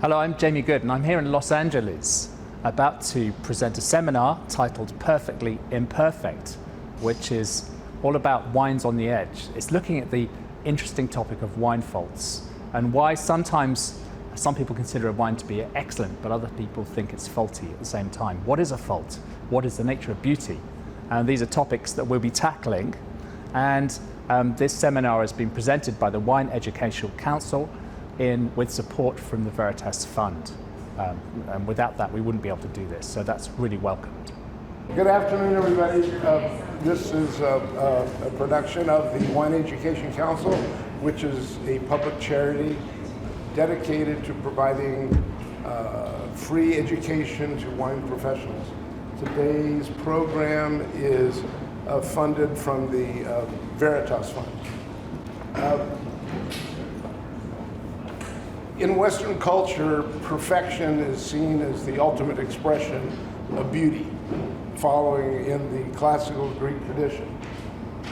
Hello, I'm Jamie Goode and I'm here in Los Angeles about to present a seminar titled Perfectly Imperfect, which is all about wines on the edge. It's looking at the interesting topic of wine faults and why sometimes some people consider a wine to be excellent, but other people think it's faulty at the same time. What is a fault? What is the nature of beauty? And these are topics that we'll be tackling. And this seminar has been presented by the Wine Educational Council with support from the Veritas Fund. And without that, we wouldn't be able to do this. So that's really welcomed. Good afternoon, everybody. This is a production of the Wine Education Council, which is a public charity dedicated to providing free education to wine professionals. Today's program is funded from the Veritas Fund. In Western culture, perfection is seen as the ultimate expression of beauty, following in the classical Greek tradition.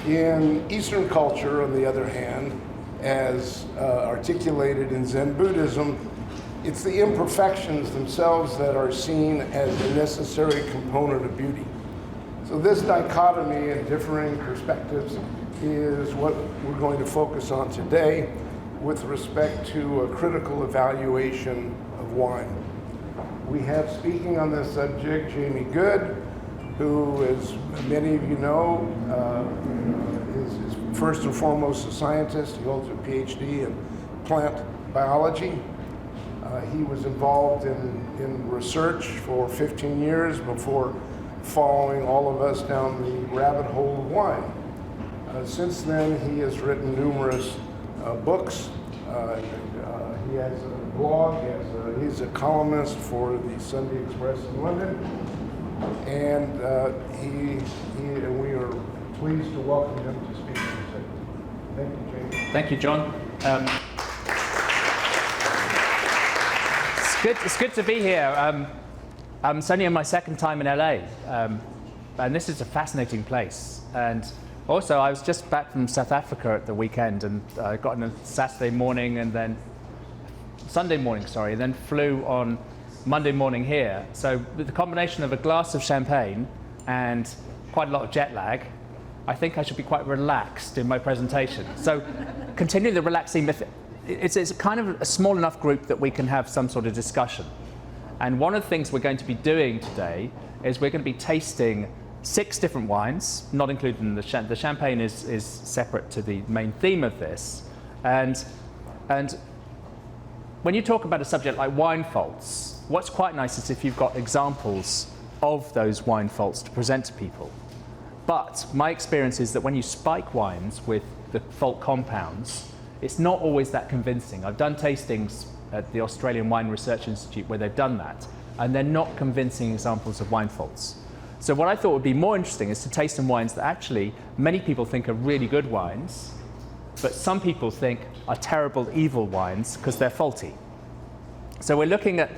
In Eastern culture, on the other hand, as articulated in Zen Buddhism, it's the imperfections themselves that are seen as a necessary component of beauty. So this dichotomy and differing perspectives is what we're going to focus on today with respect to a critical evaluation of wine. We have speaking on this subject Jamie Goode, who, as many of you know, is first and foremost a scientist. He holds a PhD in plant biology. He was involved in research for 15 years before following all of us down the rabbit hole of wine. Since then, he has written numerous books. He has a blog. He's a columnist for the Sunday Express in London, and we are pleased to welcome him to speak today. Thank you, Jamie. Thank you, John. It's good to be here. It's only my second time in LA, and this is a fascinating place. And also, I was just back from South Africa at the weekend, and I got on a Saturday morning and then Sunday morning, and then flew on Monday morning here. So with the combination of a glass of champagne and quite a lot of jet lag, I think I should be quite relaxed in my presentation. So continue the relaxing method. It's kind of a small enough group that we can have some sort of discussion. And one of the things we're going to be doing today is we're going to be tasting 6 different wines, not including the champagne is separate to the main theme of this. And when you talk about a subject like wine faults, what's quite nice is if you've got examples of those wine faults to present to people. But my experience is that when you spike wines with the fault compounds, it's not always that convincing. I've done tastings at the Australian Wine Research Institute where they've done that, and they're not convincing examples of wine faults. So what I thought would be more interesting is to taste some wines that actually many people think are really good wines, but some people think are terrible, evil wines because they're faulty. So we're looking at,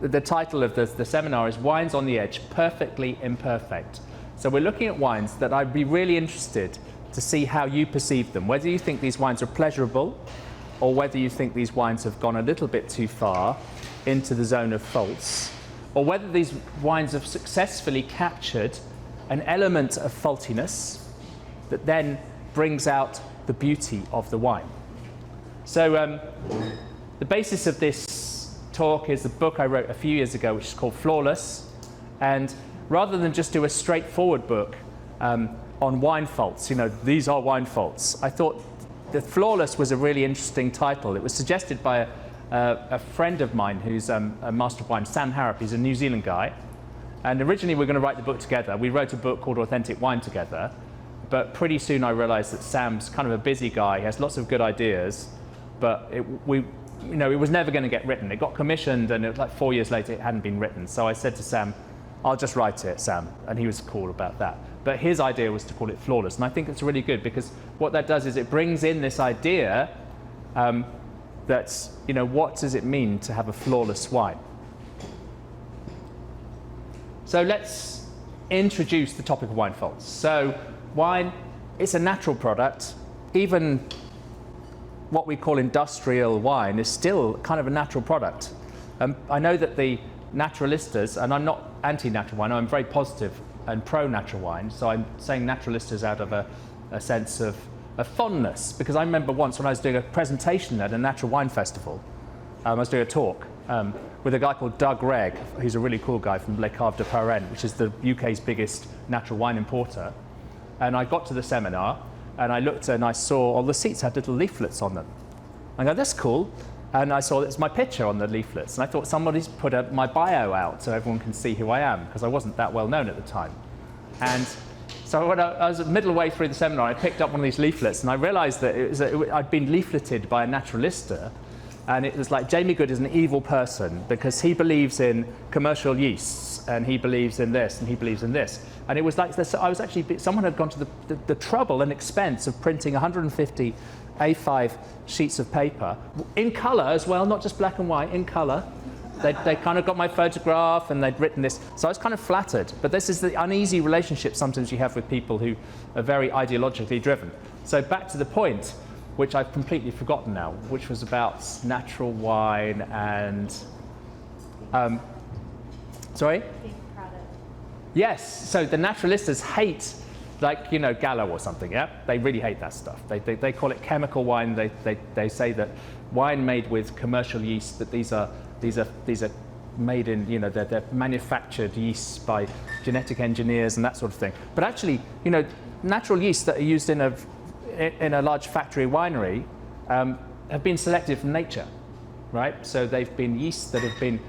the title of the seminar is Wines on the Edge, Perfectly Imperfect. So we're looking at wines that I'd be really interested to see how you perceive them, whether you think these wines are pleasurable or whether you think these wines have gone a little bit too far into the zone of faults, or whether these wines have successfully captured an element of faultiness that then brings out the beauty of the wine. So the basis of this talk is a book I wrote a few years ago, which is called Flawless. And rather than just do a straightforward book on wine faults, these are wine faults, I thought the Flawless was a really interesting title. It was suggested by a friend of mine who's a master of wine, Sam Harrop. He's a New Zealand guy. And originally we were going to write the book together. We wrote a book called Authentic Wine together. But pretty soon I realized that Sam's kind of a busy guy. He has lots of good ideas, but it was never going to get written. It got commissioned, and it was like 4 years later it hadn't been written. So I said to Sam, I'll just write it, Sam. And he was cool about that. But his idea was to call it Flawless. And I think it's really good because what that does is it brings in this idea that's, what does it mean to have a flawless wine? So let's introduce the topic of wine faults. So wine, it's a natural product. Even what we call industrial wine is still kind of a natural product. I know that the naturalistas, and I'm not anti-natural wine, I'm very positive and pro-natural wine, so I'm saying naturalistas out of a sense of fondness, because I remember once when I was doing a presentation at a natural wine festival, I was doing a talk with a guy called Doug Regg, who's a really cool guy from Les Caves de Parennes, which is the UK's biggest natural wine importer. And I got to the seminar, and I looked and I saw all the seats had little leaflets on them. I go, that's cool. And I saw it's my picture on the leaflets. And I thought somebody's put my bio out so everyone can see who I am, because I wasn't that well known at the time. And so when I was middle way through the seminar, I picked up one of these leaflets, and I realized that I'd been leafleted by a naturalista. And it was like, Jamie Goode is an evil person because he believes in commercial yeasts, and he believes in this, and he believes in this. And it was like this, I was actually, someone had gone to the trouble and expense of printing 150 A5 sheets of paper in color as well, not just black and white, in color. They kind of got my photograph and they'd written this. So I was kind of flattered. But this is the uneasy relationship sometimes you have with people who are very ideologically driven. So back to the point, which I've completely forgotten now, which was about natural wine and, sorry? Yes, so the naturalistas hate, like, Gallo or something, yeah? They really hate that stuff. They call it chemical wine. They say that wine made with commercial yeast, that these are made in, they're manufactured yeasts by genetic engineers and that sort of thing. But actually, natural yeasts that are used in a large factory winery have been selected from nature, right? So they've been yeasts that have been,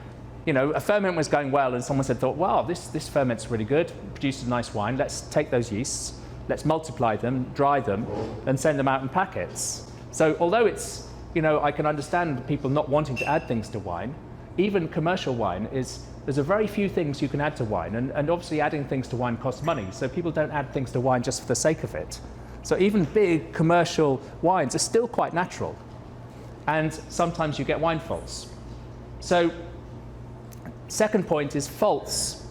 a ferment was going well and someone thought, wow, this ferment's really good, produced a nice wine, let's take those yeasts, let's multiply them, dry them, and send them out in packets. So although it's, I can understand people not wanting to add things to wine, even commercial wine there's a very few things you can add to wine, and obviously adding things to wine costs money, so people don't add things to wine just for the sake of it. So even big commercial wines are still quite natural. And sometimes you get wine faults. So second point is faults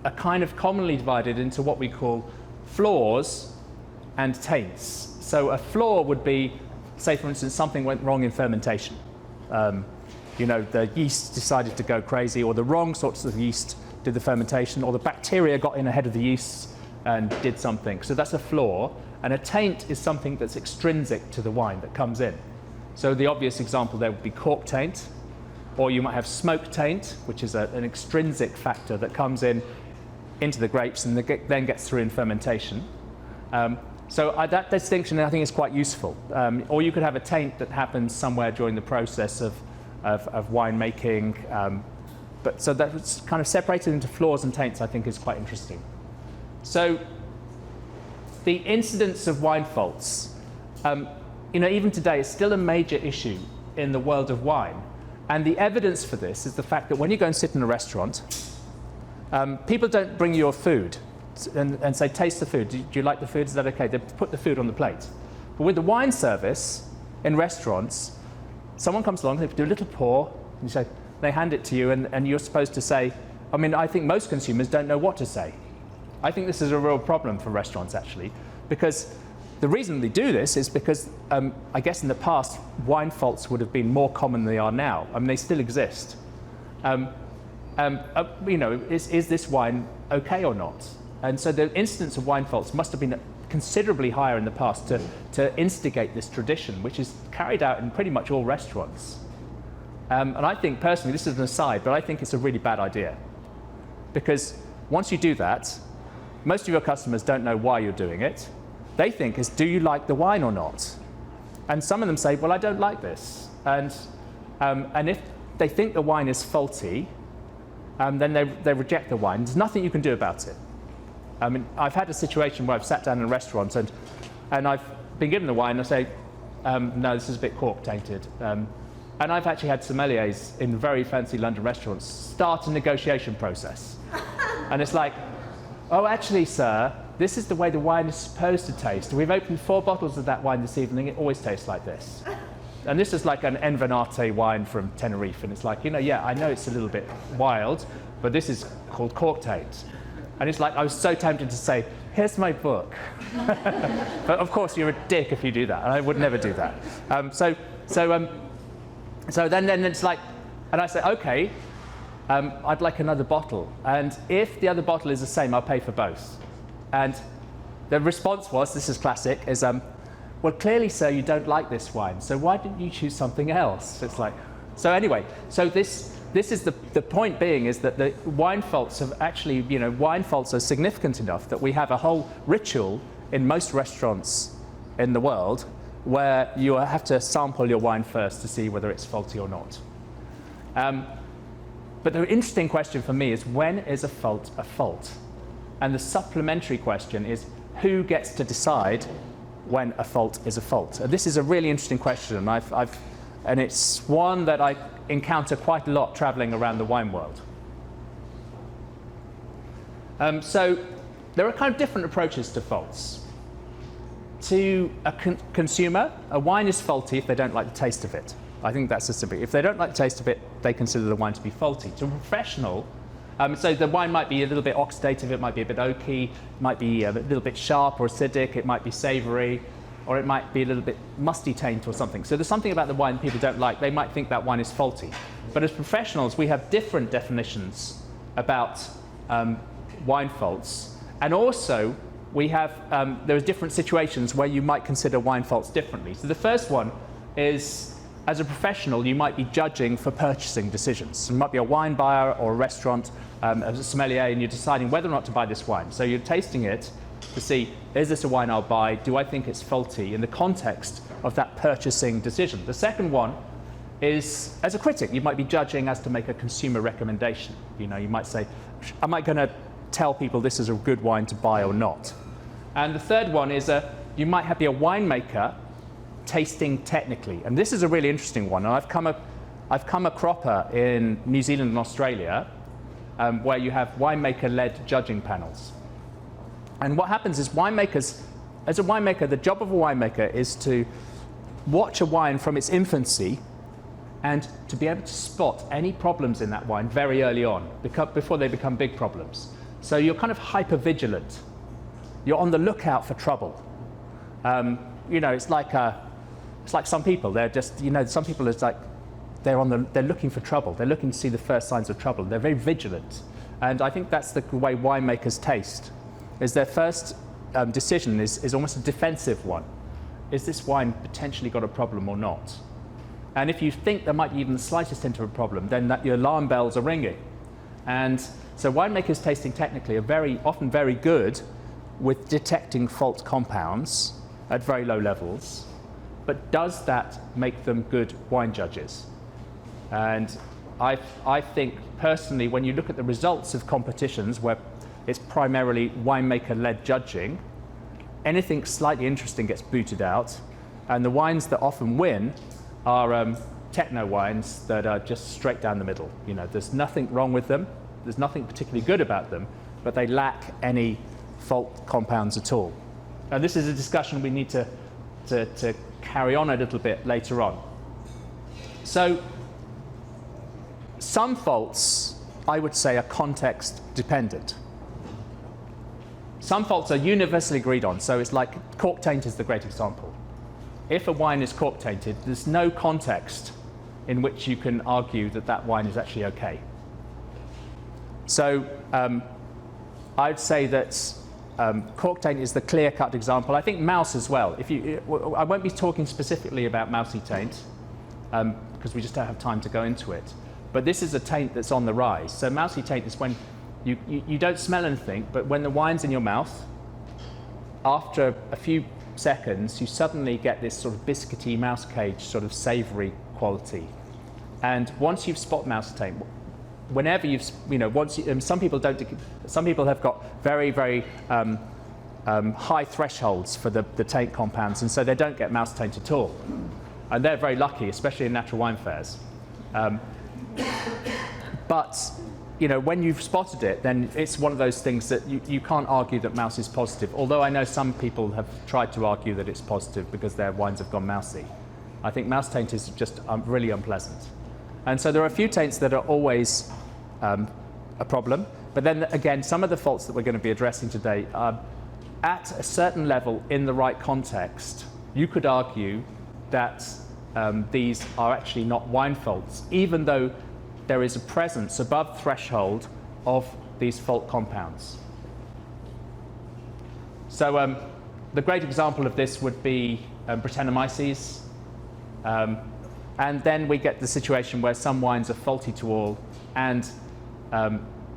are kind of commonly divided into what we call flaws and taints. So a flaw would be, say for instance, something went wrong in fermentation. The yeast decided to go crazy, or the wrong sorts of yeast did the fermentation, or the bacteria got in ahead of the yeast and did something. So that's a flaw. And a taint is something that's extrinsic to the wine that comes in. So the obvious example there would be cork taint, or you might have smoke taint, which is an extrinsic factor that comes into the grapes and then gets through in fermentation. So that distinction I think is quite useful. Or you could have a taint that happens somewhere during the process of winemaking. So that's kind of separated into flaws and taints I think is quite interesting. So the incidence of wine faults, even today, is still a major issue in the world of wine. And the evidence for this is the fact that when you go and sit in a restaurant, people don't bring you your food and say, taste the food. Do you like the food? Is that okay? They put the food on the plate. But with the wine service in restaurants, someone comes along, they do a little pour, and they hand it to you, and you're supposed to say, I think most consumers don't know what to say. I think this is a real problem for restaurants, actually, because the reason they do this is because, I guess in the past, wine faults would have been more common than they are now. They still exist. Is this wine okay or not? And so the incidence of wine faults must have been considerably higher in the past to instigate this tradition, which is carried out in pretty much all restaurants. And I think, personally, this is an aside, but I think it's a really bad idea. Because once you do that, most of your customers don't know why you're doing it. They think is, do you like the wine or not? And some of them say, well, I don't like this. And if they think the wine is faulty, then they reject the wine. There's nothing you can do about it. I've had a situation where I've sat down in a restaurant and I've been given the wine and I say, no, this is a bit cork tainted. And I've actually had sommeliers in very fancy London restaurants start a negotiation process. And it's like, oh, actually, sir, this is the way the wine is supposed to taste. We've opened 4 bottles of that wine this evening. It always tastes like this. And this is like an Envenate wine from Tenerife. And it's like, yeah, I know it's a little bit wild, but this is called cork taint. And it's like, I was so tempted to say, here's my book. But of course, you're a dick if you do that. And I would never do that. So then it's like, And I say, okay, I'd like another bottle. And if the other bottle is the same, I'll pay for both. And the response was, this is classic, is, well, clearly, sir, you don't like this wine, so why didn't you choose something else? It's like, so anyway, so this is the point being is that the wine faults have actually, wine faults are significant enough that we have a whole ritual in most restaurants in the world where you have to sample your wine first to see whether it's faulty or not. But the interesting question for me is, when is a fault a fault? And the supplementary question is, who gets to decide when a fault is a fault? And this is a really interesting question, and it's one that I encounter quite a lot traveling around the wine world. So there are kind of different approaches to faults. To a consumer, a wine is faulty if they don't like the taste of it. I think that's the simple. If they don't like the taste of it, they consider the wine to be faulty. To a professional, so the wine might be a little bit oxidative, it might be a bit oaky, it might be a little bit sharp or acidic, it might be savory, or it might be a little bit musty taint or something. So there's something about the wine people don't like. They might think that wine is faulty. But as professionals, we have different definitions about wine faults. And also, we have, there are different situations where you might consider wine faults differently. So the first one is, as a professional, you might be judging for purchasing decisions. So you might be a wine buyer or a restaurant, as a sommelier, and you're deciding whether or not to buy this wine. So you're tasting it to see, is this a wine I'll buy? Do I think it's faulty in the context of that purchasing decision? The second one is, as a critic, you might be judging as to make a consumer recommendation. You might say, am I going to tell people this is a good wine to buy or not? And the third one is, you might be a winemaker tasting technically. And this is a really interesting one. And I've come a cropper in New Zealand and Australia where you have winemaker-led judging panels. And what happens is as a winemaker, the job of a winemaker is to watch a wine from its infancy and to be able to spot any problems in that wine very early on, before they become big problems. So you're kind of hyper-vigilant. You're on the lookout for trouble. It's like some people. They're just, some people is like they're looking for trouble. They're looking to see the first signs of trouble. They're very vigilant, and I think that's the way winemakers taste. Is their first decision is almost a defensive one. Is this wine potentially got a problem or not? And if you think there might be even the slightest hint of a problem, then your alarm bells are ringing. And so winemakers tasting technically are often very good with detecting fault compounds at very low levels. But does that make them good wine judges? And I think personally, when you look at the results of competitions where it's primarily winemaker-led judging, anything slightly interesting gets booted out, and the wines that often win are techno wines that are just straight down the middle. There's nothing wrong with them, there's nothing particularly good about them, but they lack any fault compounds at all. And this is a discussion we need to carry on a little bit later on. So some faults, I would say, are context dependent. Some faults are universally agreed on. So it's like cork taint is the great example. If a wine is cork tainted, there's no context in which you can argue that wine is actually okay. So I'd say that cork taint is the clear-cut example. I think mouse as well. I won't be talking specifically about mousy taint because we just don't have time to go into it. But this is a taint that's on the rise. So mousy taint is when you don't smell anything, but when the wine's in your mouth, after a few seconds, you suddenly get this sort of biscuity mouse cage sort of savory quality. And once you've spot mouse taint, whenever some people have got very, very high thresholds for the taint compounds, and so they don't get mouse taint at all. And they're very lucky, especially in natural wine fairs. But when you've spotted it, then it's one of those things that you can't argue that mouse is positive. Although I know some people have tried to argue that it's positive because their wines have gone mousy. I think mouse taint is just really unpleasant. And so there are a few taints that are always a problem. But then again, some of the faults that we're going to be addressing today are at a certain level in the right context. You could argue that these are actually not wine faults, even though there is a presence above threshold of these fault compounds. So the great example of this would be Brettanomyces. And then we get the situation where some wines are faulty to all and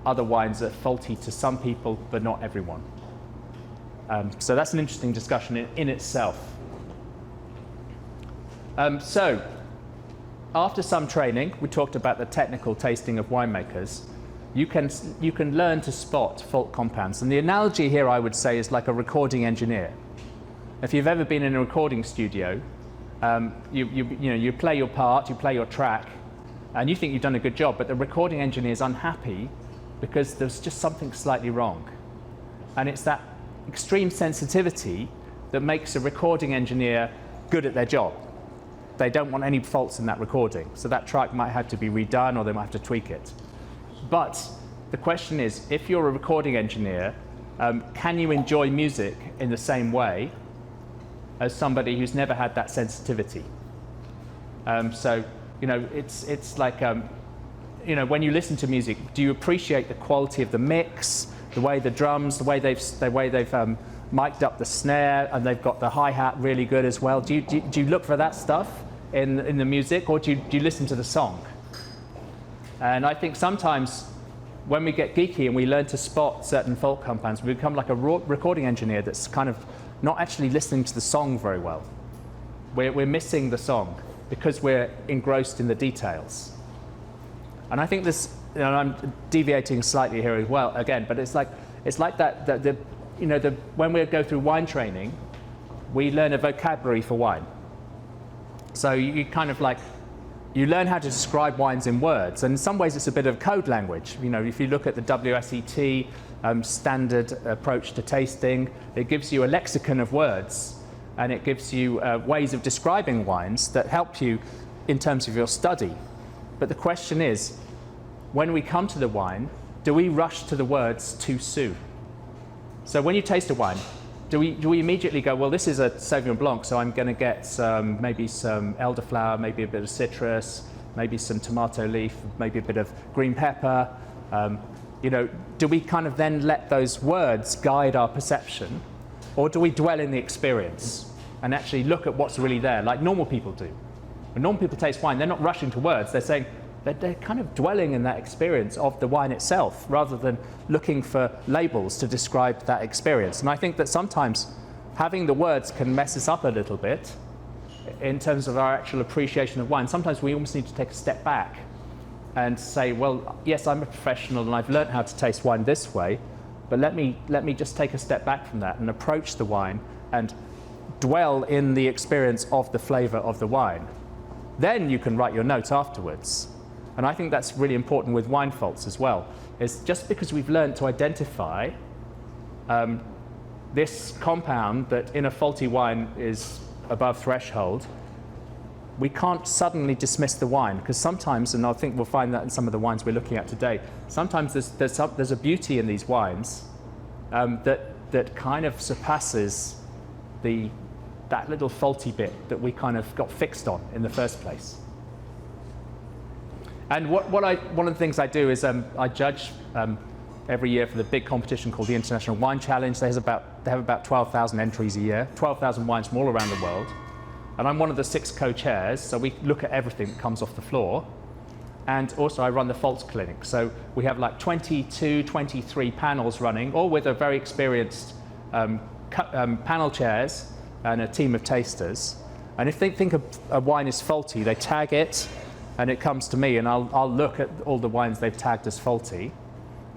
other wines are faulty to some people, but not everyone. So that's an interesting discussion in itself. So after some training, we talked about the technical tasting of winemakers. You can learn to spot fault compounds. And the analogy here, I would say, is like a recording engineer. If you've ever been in a recording studio, you play your part, you play your track, and you think you've done a good job, but the recording engineer is unhappy because there's just something slightly wrong. And it's that extreme sensitivity that makes a recording engineer good at their job. They don't want any faults in that recording, so that track might have to be redone or they might have to tweak it. But the question is, if you're a recording engineer, can you enjoy music in the same way as somebody who's never had that sensitivity? So, it's like, when you listen to music, do you appreciate the quality of the mix, the way the drums, the way they've mic'd up the snare, and they've got the hi-hat really good as well? Do you look for that stuff in the music, or do you listen to the song? And I think sometimes when we get geeky and we learn to spot certain fault compounds, we become like a recording engineer that's kind of not actually listening to the song very well. We're missing the song because we're engrossed in the details. And I think this, I'm deviating slightly here as well again, but it's like that when we go through wine training, we learn a vocabulary for wine. So you kind of like, you learn how to describe wines in words, and in some ways it's a bit of code language. If you look at the WSET standard approach to tasting, it gives you a lexicon of words, and it gives you ways of describing wines that help you in terms of your study. But the question is, when we come to the wine, do we rush to the words too soon? So when you taste a wine, do we immediately go, well, this is a Sauvignon Blanc, so I'm going to get maybe some elderflower, maybe a bit of citrus, maybe some tomato leaf, maybe a bit of green pepper. Do we kind of then let those words guide our perception, or do we dwell in the experience and actually look at what's really there, like normal people do? When normal people taste wine, they're not rushing to words. They're saying, they're kind of dwelling in that experience of the wine itself rather than looking for labels to describe that experience. And I think that sometimes having the words can mess us up a little bit in terms of our actual appreciation of wine. Sometimes we almost need to take a step back and say, well, yes, I'm a professional and I've learned how to taste wine this way, but let me just take a step back from that and approach the wine and dwell in the experience of the flavor of the wine. Then you can write your note afterwards. And I think that's really important with wine faults as well. Is just because we've learned to identify this compound that in a faulty wine is above threshold, we can't suddenly dismiss the wine, because sometimes, and I think we'll find that in some of the wines we're looking at today, sometimes there's a beauty in these wines that kind of surpasses that little faulty bit that we kind of got fixed on in the first place. And one of the things I do is I judge every year for the big competition called the International Wine Challenge. They have about 12,000 entries a year, 12,000 wines from all around the world. And I'm one of the 6 co-chairs, so we look at everything that comes off the floor. And also I run the faults clinic. So we have like 22, 23 panels running, all with a very experienced panel chairs and a team of tasters. And if they think a wine is faulty, they tag it, and it comes to me, and I'll look at all the wines they've tagged as faulty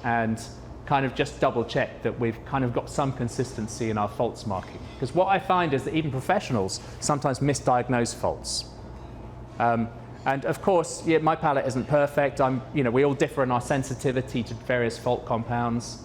and kind of just double check that we've kind of got some consistency in our faults marking. Because what I find is that even professionals sometimes misdiagnose faults. And of course, yeah, my palate isn't perfect. We all differ in our sensitivity to various fault compounds,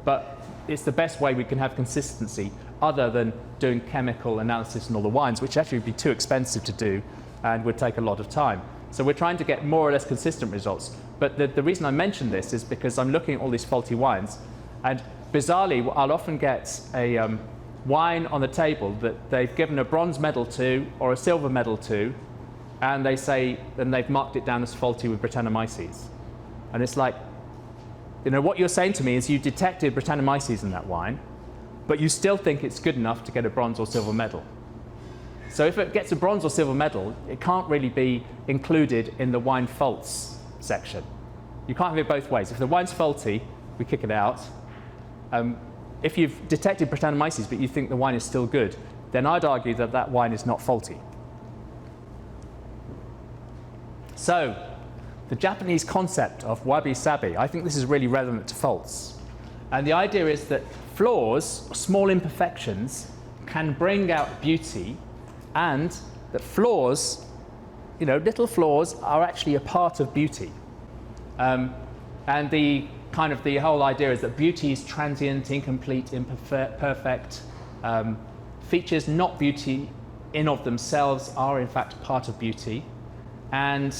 but it's the best way we can have consistency other than doing chemical analysis in all the wines, which actually would be too expensive to do and would take a lot of time. So we're trying to get more or less consistent results. But the reason I mention this is because I'm looking at all these faulty wines, and bizarrely, I'll often get a wine on the table that they've given a bronze medal to or a silver medal to, and they say, and they've marked it down as faulty with Brettanomyces. And it's like, you know, what you're saying to me is you detected Brettanomyces in that wine, but you still think it's good enough to get a bronze or silver medal. So if it gets a bronze or silver medal, it can't really be included in the wine faults section. You can't have it both ways. If the wine's faulty, we kick it out. If you've detected Brettanomyces but you think the wine is still good, then I'd argue that that wine is not faulty. So, the Japanese concept of wabi-sabi, I think this is really relevant to faults. And the idea is that flaws, small imperfections, can bring out beauty, and that flaws, you know, little flaws are actually a part of beauty. And the whole idea is that beauty is transient, incomplete, imperfect. Features not beauty in of themselves are in fact part of beauty. And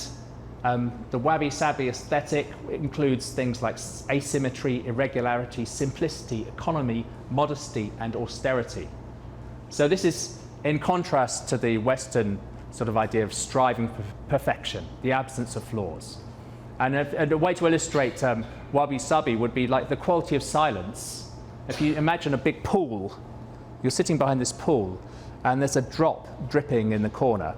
the wabi-sabi aesthetic includes things like asymmetry, irregularity, simplicity, economy, modesty, and austerity. So this is in contrast to the Western sort of idea of striving for perfection, the absence of flaws. And a way to illustrate wabi-sabi would be like the quality of silence. If you imagine a big pool, you're sitting behind this pool, and there's a drop dripping in the corner.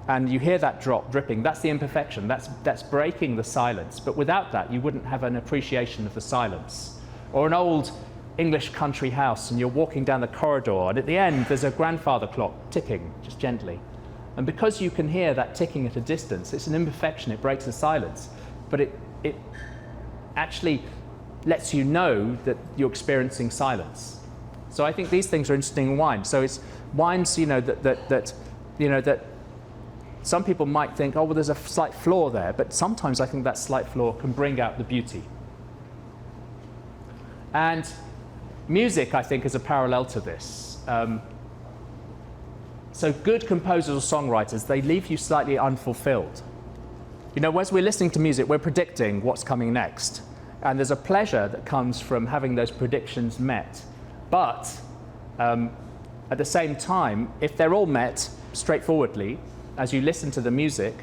And you hear that drop dripping, that's the imperfection, that's breaking the silence. But without that, you wouldn't have an appreciation of the silence. Or an old English country house, and you're walking down the corridor, and at the end, there's a grandfather clock ticking, just gently. And because you can hear that ticking at a distance, it's an imperfection, it breaks the silence. But it actually lets you know that you're experiencing silence. So I think these things are interesting in wine. So it's wines, you know, that some people might think, oh, well, there's a slight flaw there, but sometimes I think that slight flaw can bring out the beauty. And music, I think, is a parallel to this. So good composers or songwriters, they leave you slightly unfulfilled. You know, as we're listening to music, we're predicting what's coming next. And there's a pleasure that comes from having those predictions met. But at the same time, if they're all met straightforwardly, as you listen to the music,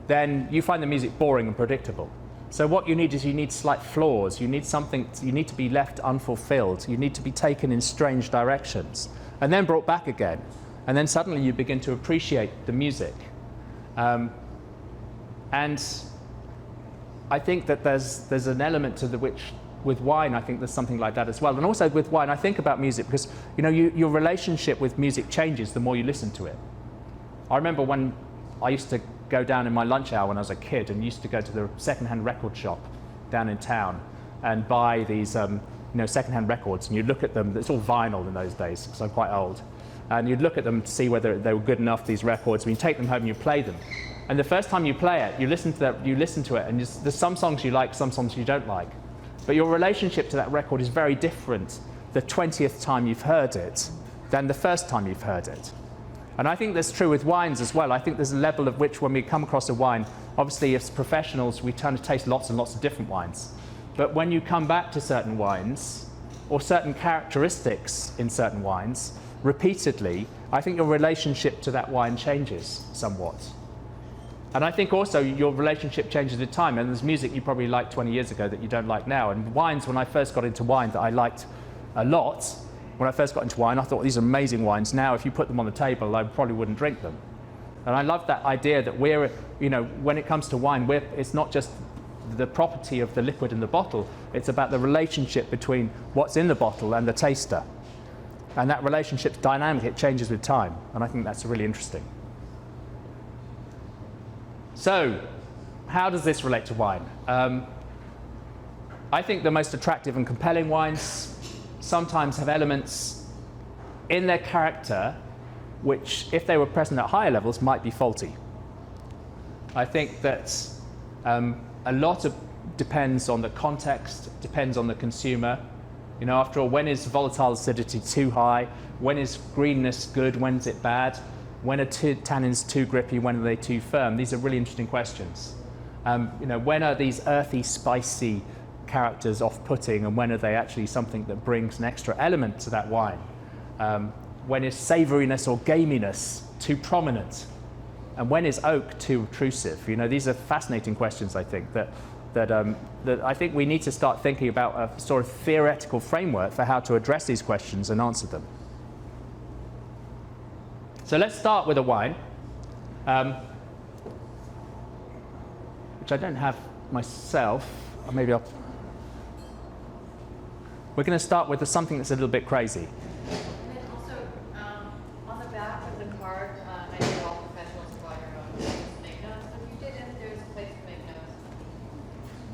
then you find the music boring and predictable. So what you need is you need slight flaws. You need something, you need to be left unfulfilled. You need to be taken in strange directions and then brought back again. And then suddenly you begin to appreciate the music. And I think that there's an element to which, with wine, I think there's something like that as well. And also with wine, I think about music because, you know, your relationship with music changes the more you listen to it. I remember when I used to go down in my lunch hour when I was a kid and used to go to the second-hand record shop down in town and buy these second-hand records, and you'd look at them. It's all vinyl in those days because I'm quite old. And you'd look at them to see whether they were good enough, these records, and you take them home and you play them. And the first time you play it, you listen to it, and there's some songs you like, some songs you don't like. But your relationship to that record is very different the 20th time you've heard it than the first time you've heard it. And I think that's true with wines as well. I think there's a level of which when we come across a wine, obviously as professionals, we tend to taste lots and lots of different wines. But when you come back to certain wines, or certain characteristics in certain wines, repeatedly, I think your relationship to that wine changes somewhat. And I think also your relationship changes with time. And there's music you probably liked 20 years ago that you don't like now. And wines, when I first got into wine, that I liked a lot, when I first got into wine, I thought these are amazing wines. Now, if you put them on the table, I probably wouldn't drink them. And I love that idea that we're, you know, when it comes to wine, it's not just the property of the liquid in the bottle. It's about the relationship between what's in the bottle and the taster. And that relationship's dynamic, it changes with time. And I think that's really interesting. So, how does this relate to wine? I think the most attractive and compelling wines sometimes have elements in their character which, if they were present at higher levels, might be faulty. I think that a lot depends on the context, depends on the consumer. You know, after all, when is volatile acidity too high? When is greenness good? When is it bad? When are tannins too grippy? When are they too firm? These are really interesting questions. When are these earthy, spicy characters off-putting, and when are they actually something that brings an extra element to that wine? When is savouriness or gaminess too prominent? And when is oak too obtrusive? You know, these are fascinating questions, I think, that I think we need to start thinking about a sort of theoretical framework for how to address these questions and answer them. So let's start with a wine, which I don't have myself. Or maybe I'll... We're going to start with something that's a little bit crazy. And then also, on the back of the card, I know all professionals provide your own notes to make notes, but if you didn't, there's a place to make notes.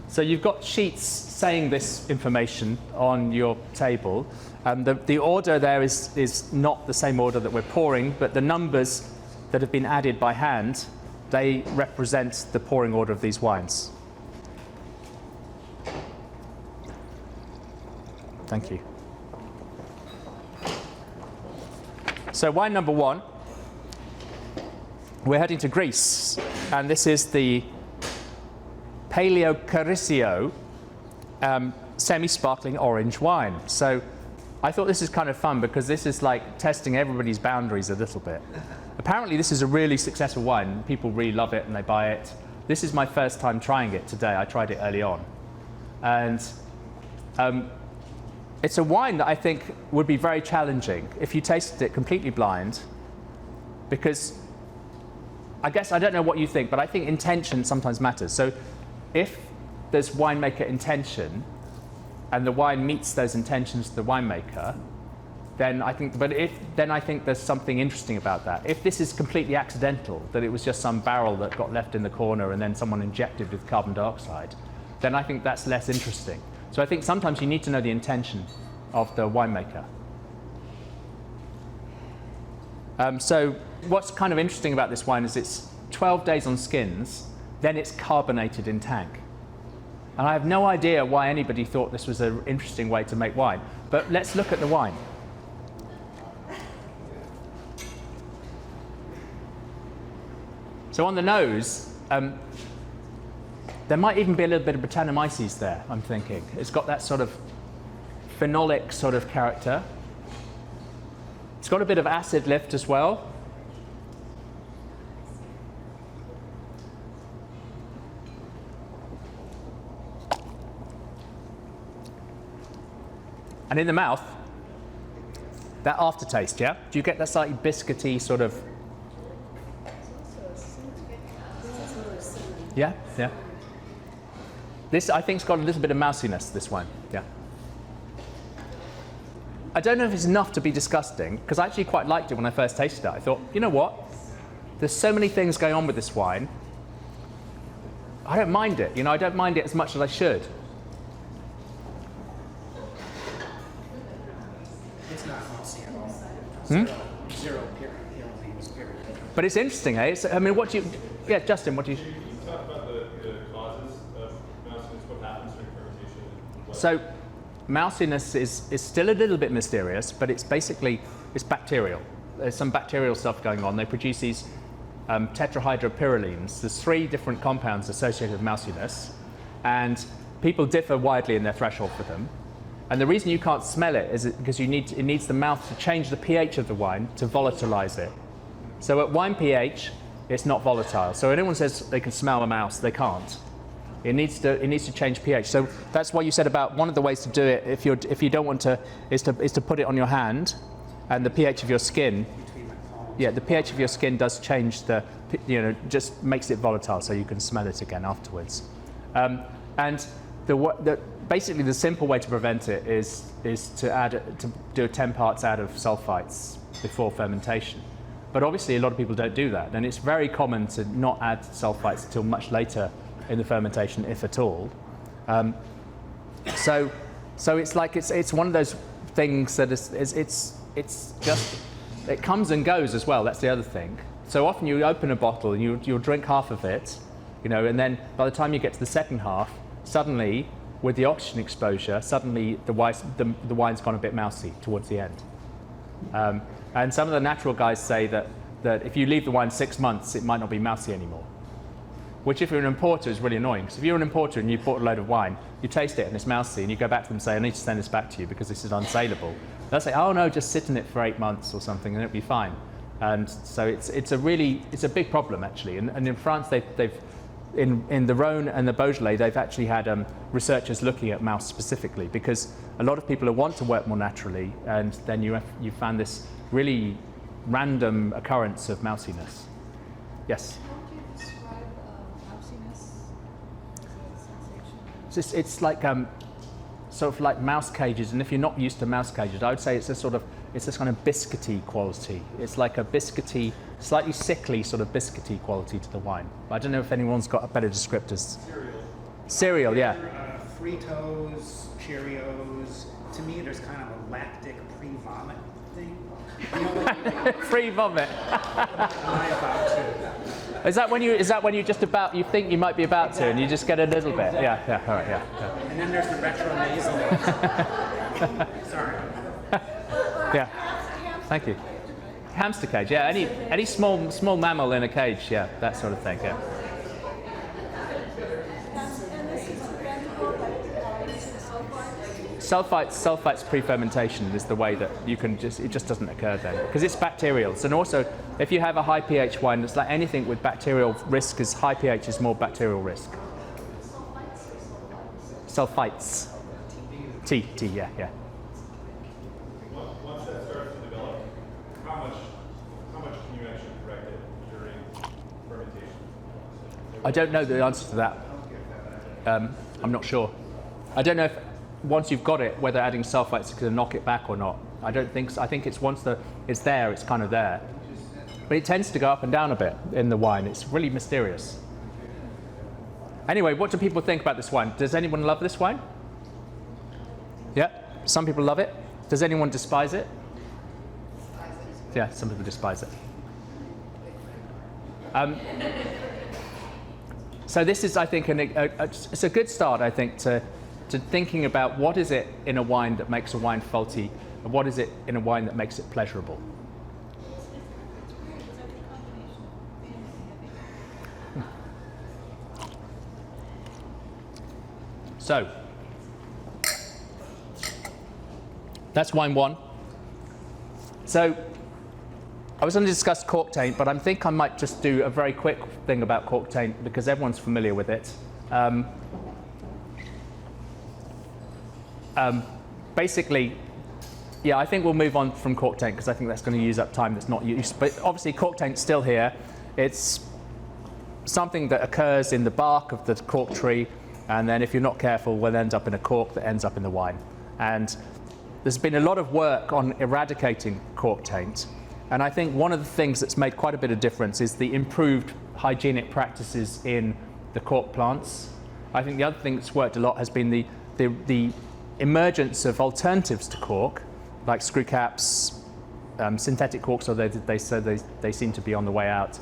So you've got sheets saying this information on your table. The order there is not the same order that we're pouring, but the numbers that have been added by hand, they represent the pouring order of these wines. Thank you. So wine number 1, we're heading to Greece, and this is the Paleo Cariccio semi-sparkling orange wine. So I thought this is kind of fun because this is like testing everybody's boundaries a little bit. Apparently this is a really successful wine. People really love it and they buy it. This is my first time trying it today. I tried it early on. And it's a wine that I think would be very challenging if you tasted it completely blind, because I guess I don't know what you think, but I think intention sometimes matters. So if there's winemaker intention and the wine meets those intentions of the winemaker, then I think there's something interesting about that. If this is completely accidental, that it was just some barrel that got left in the corner and then someone injected with carbon dioxide, then I think that's less interesting. So I think sometimes you need to know the intention of the winemaker. So what's kind of interesting about this wine is it's 12 days on skins, then it's carbonated in tank. And I have no idea why anybody thought this was an interesting way to make wine. But let's look at the wine. So on the nose, there might even be a little bit of Brettanomyces there, I'm thinking. It's got that sort of phenolic sort of character. It's got a bit of acid lift as well. And in the mouth, that aftertaste, yeah? Do you get that slightly biscuity sort of... Yeah, yeah. This, I think, has got a little bit of mousiness, this wine, yeah. I don't know if it's enough to be disgusting, because I actually quite liked it when I first tasted it. I thought, you know what? There's so many things going on with this wine. I don't mind it, you know, I don't mind it as much as I should. It's not mousy at all. Zero period. But it's interesting, eh? I mean, what do you... Yeah, Justin, what do you... Can you talk about the causes of mousiness, what happens during fermentation? So, mousiness is still a little bit mysterious, but it's basically, it's bacterial. There's some bacterial stuff going on. They produce these tetrahydropyrrolines. There's 3 different compounds associated with mousiness, and people differ widely in their threshold for them. And the reason you can't smell it is because it needs the mouth to change the pH of the wine to volatilize it. So at wine pH, it's not volatile. So anyone says they can smell a mouse, they can't. It needs to change pH. So that's what you said about one of the ways to do it, if you don't want to, is to put it on your hand, and the pH of your skin. Yeah, the pH of your skin does change just makes it volatile, so you can smell it again afterwards. And basically the simple way to prevent it is to do 10 parts out of sulfites before fermentation. But obviously a lot of people don't do that, and it's very common to not add sulfites until much later in the fermentation, if at all. So it's like it's one of those things that it's just, it comes and goes as well. That's the other thing. So often you open a bottle and you'll drink half of it, you know, and then by the time you get to the second half, suddenly with the oxygen exposure, suddenly the wine's gone a bit mousy towards the end. And some of the natural guys say that if you leave the wine 6 months, it might not be mousy anymore. Which, if you're an importer, is really annoying. Because if you're an importer and you bought a load of wine, you taste it and it's mousy, and you go back to them and say, I need to send this back to you because this is unsaleable. They'll say, oh no, just sit in it for 8 months or something and it'll be fine. And so it's a big problem actually. And in France, in the Rhône and the Beaujolais, they've actually had researchers looking at mouse specifically, because a lot of people who want to work more naturally, and then you found this really random occurrence of mousiness. Yes? How would you describe mousiness as a sensation? It's like sort of like mouse cages, and if you're not used to mouse cages, I would say it's this kind of biscuity quality. It's like a biscuity, slightly sickly sort of biscuity quality to the wine. I don't know if anyone's got better descriptors. Cereal, yeah. Fritos, Cheerios. To me, there's kind of a lactic pre-vomit thing. You know, like, Pre-vomit. am I about to? Is that when you just about, you think you might be about to, and you just get a little bit? Yeah, all right, yeah. And then there's the retronasal. Sorry. Yeah. Thank you. Hamster cage, yeah. Any small mammal in a cage, yeah, that sort of thing, yeah. And this is preventable by using sulfites? Sulfites pre-fermentation is the way that you can it just doesn't occur then, because it's bacterials. And also, if you have a high pH wine, it's like anything with bacterial risk, is high pH is more bacterial risk. Sulfites. T, yeah. Once that starts to develop, how much can you actually correct it during fermentation? I don't know the answer to that. I'm not sure. I don't know if once you've got it, whether adding sulfites is going to knock it back or not. I don't think so. I think it's once it's there, it's kind of there. But it tends to go up and down a bit in the wine. It's really mysterious. Anyway, what do people think about this wine? Does anyone love this wine? Yeah, some people love it. Does anyone despise it? Yeah, some people despise it. So this is, I think, it's a good start, I think, to thinking about what is it in a wine that makes a wine faulty, and what is it in a wine that makes it pleasurable. It's weird. It's like a combination of being and heavy. So, that's wine one. So, I was going to discuss cork taint, but I think I might just do a very quick thing about cork taint because everyone's familiar with it. Basically, yeah, I think we'll move on from cork taint because I think that's going to use up time that's not used. But obviously, cork taint's still here. It's something that occurs in the bark of the cork tree, and then if you're not careful, will end up in a cork that ends up in the wine. And there's been a lot of work on eradicating cork taint. And I think one of the things that's made quite a bit of difference is the improved hygienic practices in the cork plants. I think the other thing that's worked a lot has been the emergence of alternatives to cork, like screw caps, synthetic corks, although they seem to be on the way out,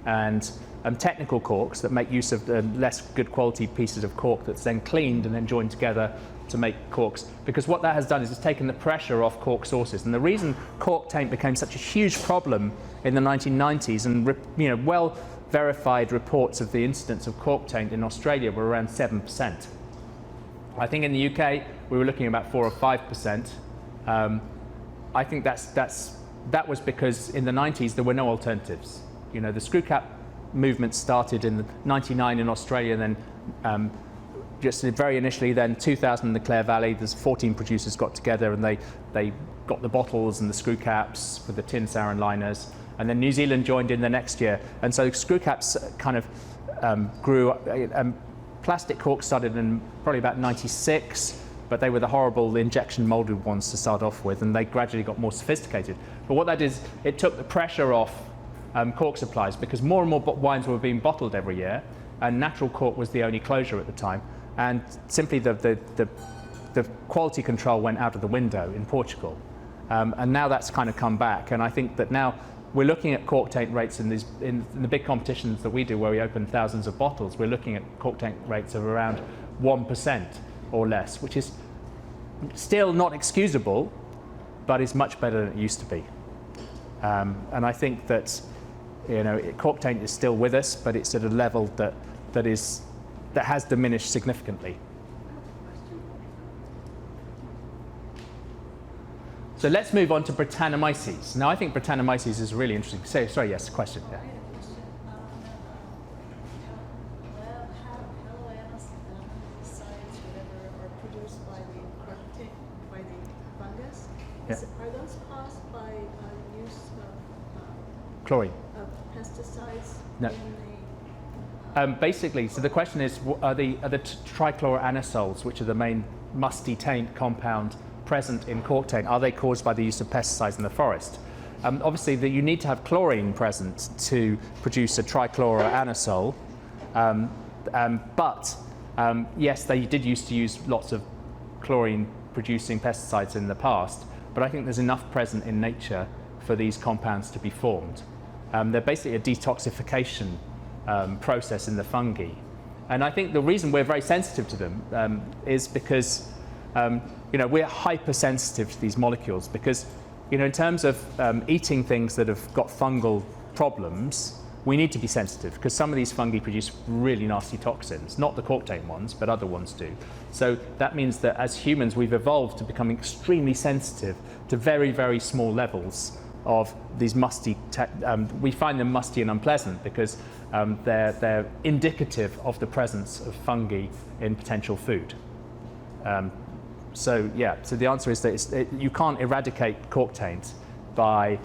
and technical corks that make use of the less good quality pieces of cork that's then cleaned and then joined together to make corks. Because what that has done is it's taken the pressure off cork sources. And the reason cork taint became such a huge problem in the 1990s, and well verified reports of the incidence of cork taint in Australia were around 7%. I think in the UK we were looking at about 4 or 5%. I think that was because in the 90s there were no alternatives. You know, the screw cap movement started in '99 in Australia, and then just very initially, then 2000 in the Clare Valley, there's 14 producers got together and they got the bottles and the screw caps with the tin Sarin liners, and then New Zealand joined in the next year, and so screw caps kind of grew. Plastic corks started in probably about '96, but they were the horrible injection molded ones to start off with, and they gradually got more sophisticated. But what that is, it took the pressure off cork supplies, because more and more wines were being bottled every year, and natural cork was the only closure at the time, and simply the quality control went out of the window in Portugal, and now that's kind of come back. And I think that now we're looking at cork taint rates in the big competitions that we do, where we open thousands of bottles. We're looking at cork taint rates of around 1% or less, which is still not excusable, but is much better than it used to be. And I think that cork taint is still with us, but it's at a level that has diminished significantly. So let's move on to Brettanomyces. Now I think Brettanomyces is really interesting. Sorry, yes, question. Yeah. I had a question. How acids, whatever, are produced by the fungus? Yeah. Are those caused by use of Chlorine. pesticides No. in the Basically, so the question is, are the trichloroanisols, which are the main musty taint compound present in cork taint, are they caused by the use of pesticides in the forest? Obviously, you need to have chlorine present to produce a trichloroanisole, but yes, they did used to use lots of chlorine-producing pesticides in the past, but I think there's enough present in nature for these compounds to be formed. They're basically a detoxification process in the fungi. And I think the reason we're very sensitive to them is because we're hypersensitive to these molecules because in terms of eating things that have got fungal problems, we need to be sensitive because some of these fungi produce really nasty toxins, not the cork taint ones, but other ones do. So that means that as humans, we've evolved to become extremely sensitive to very, very small levels of these musty, we find them musty and unpleasant because they're indicative of the presence of fungi in potential food. So the answer is that you can't eradicate cork taint by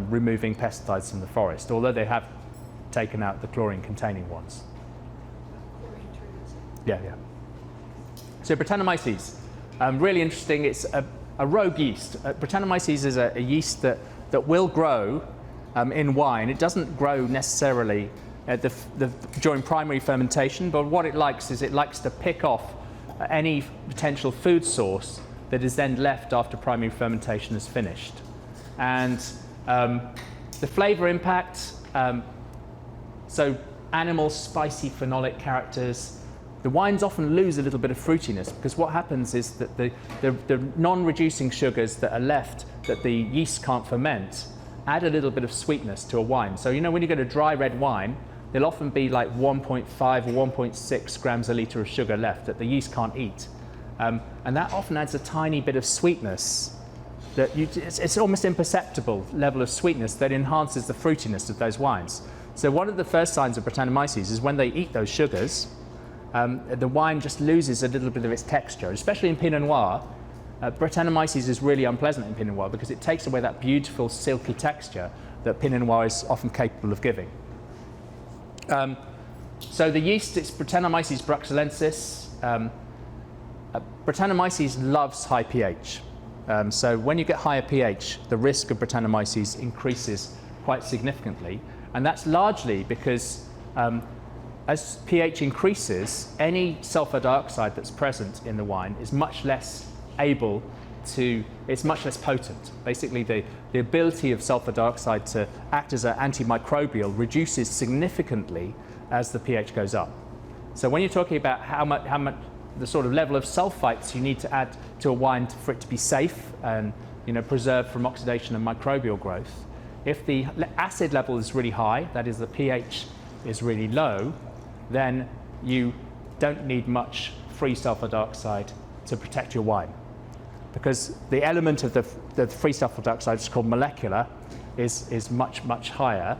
removing pesticides from the forest, although they have taken out the chlorine-containing ones. chlorine trees? Yeah. So Brettanomyces, really interesting. It's a rogue yeast. Brettanomyces is a yeast that will grow in wine. It doesn't grow necessarily during primary fermentation, but what it likes is it likes to pick off any potential food source that is then left after primary fermentation is finished. And the flavor impact, so animal spicy phenolic characters, the wines often lose a little bit of fruitiness because what happens is that the non-reducing sugars that are left that the yeast can't ferment add a little bit of sweetness to a wine. So when you get a dry red wine, there'll often be like 1.5 or 1.6 grams a litre of sugar left that the yeast can't eat. And that often adds a tiny bit of sweetness that it's almost imperceptible level of sweetness that enhances the fruitiness of those wines. So one of the first signs of Brettanomyces is when they eat those sugars, the wine just loses a little bit of its texture, especially in Pinot Noir. Brettanomyces is really unpleasant in Pinot Noir because it takes away that beautiful silky texture that Pinot Noir is often capable of giving. So the yeast, it's Brettanomyces bruxellensis. Brettanomyces loves high pH. So when you get higher pH, the risk of Brettanomyces increases quite significantly. And that's largely because as pH increases, any sulfur dioxide that's present in the wine is much less it's much less potent. Basically, the ability of sulfur dioxide to act as an antimicrobial reduces significantly as the pH goes up. So when you're talking about how much the sort of level of sulfites you need to add to a wine for it to be safe and preserved from oxidation and microbial growth, if the acid level is really high, that is the pH is really low, then you don't need much free sulfur dioxide to protect your wine. Because the element of the free sulfur dioxide, which is called molecular, is much, much higher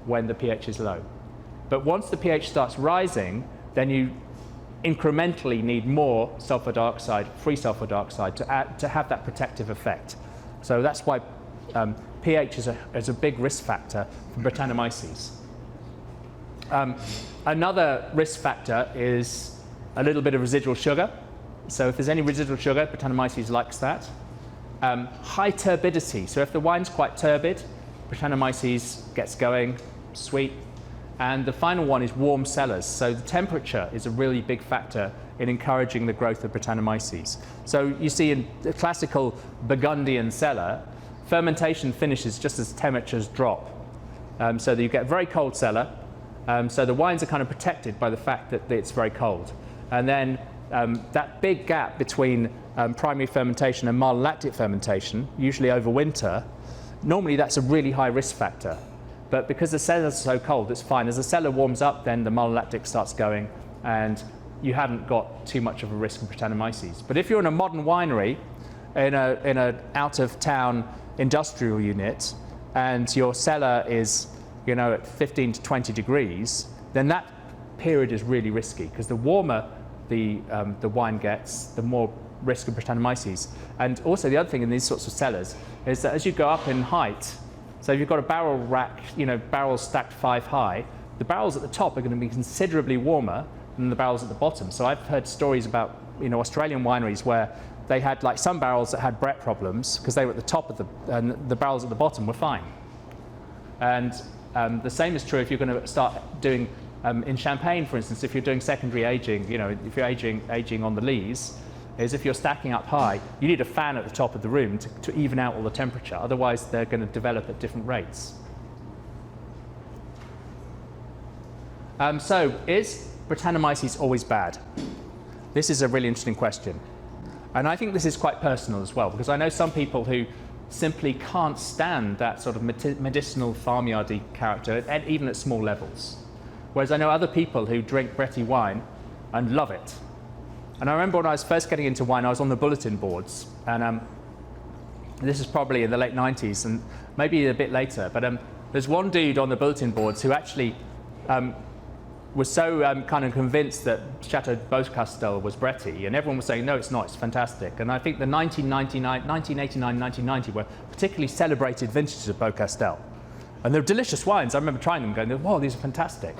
when the pH is low. But once the pH starts rising, then you incrementally need more sulfur dioxide, free sulfur dioxide, to have that protective effect. So that's why pH is a big risk factor for Brettanomyces. Another risk factor is a little bit of residual sugar. So if there's any residual sugar, Brettanomyces likes that. High turbidity. So if the wine's quite turbid, Brettanomyces gets going, sweet. And the final one is warm cellars. So the temperature is a really big factor in encouraging the growth of Brettanomyces. So you see in the classical Burgundian cellar, fermentation finishes just as temperatures drop. So that you get a very cold cellar. So the wines are kind of protected by the fact that it's very cold. And then that big gap between primary fermentation and malolactic fermentation, usually over winter, normally that's a really high risk factor. But because the cellars are so cold, it's fine. As the cellar warms up, then the malolactic starts going, and you haven't got too much of a risk of Brettanomyces. But if you're in a modern winery, in a out-of-town industrial unit, and your cellar is, at 15 to 20 degrees, then that period is really risky, because the warmer the wine gets, the more risk of Brettanomyces. And also the other thing in these sorts of cellars is that as you go up in height, so if you've got a barrel rack, barrels stacked 5 high, the barrels at the top are going to be considerably warmer than the barrels at the bottom. So I've heard stories about Australian wineries where they had like some barrels that had Brett problems because they were at the top of and the barrels at the bottom were fine. And the same is true if you're going to start doing in Champagne, for instance, if you're doing secondary aging, if you're aging on the lees, is if you're stacking up high, you need a fan at the top of the room to even out all the temperature. Otherwise, they're going to develop at different rates. So, is Brettanomyces always bad? This is a really interesting question. And I think this is quite personal as well, because I know some people who simply can't stand that sort of medicinal farmyardy character, even at small levels. Whereas I know other people who drink Bretty wine and love it. And I remember when I was first getting into wine, I was on the bulletin boards. And this is probably in the late 90s, and maybe a bit later. But there's one dude on the bulletin boards who actually was so kind of convinced that Chateau Beaucastel was Bretty, and everyone was saying, no, it's not, it's fantastic. And I think the 1989, 1990 were particularly celebrated vintages of Beaucastel. And they're delicious wines. I remember trying them going, whoa, these are fantastic.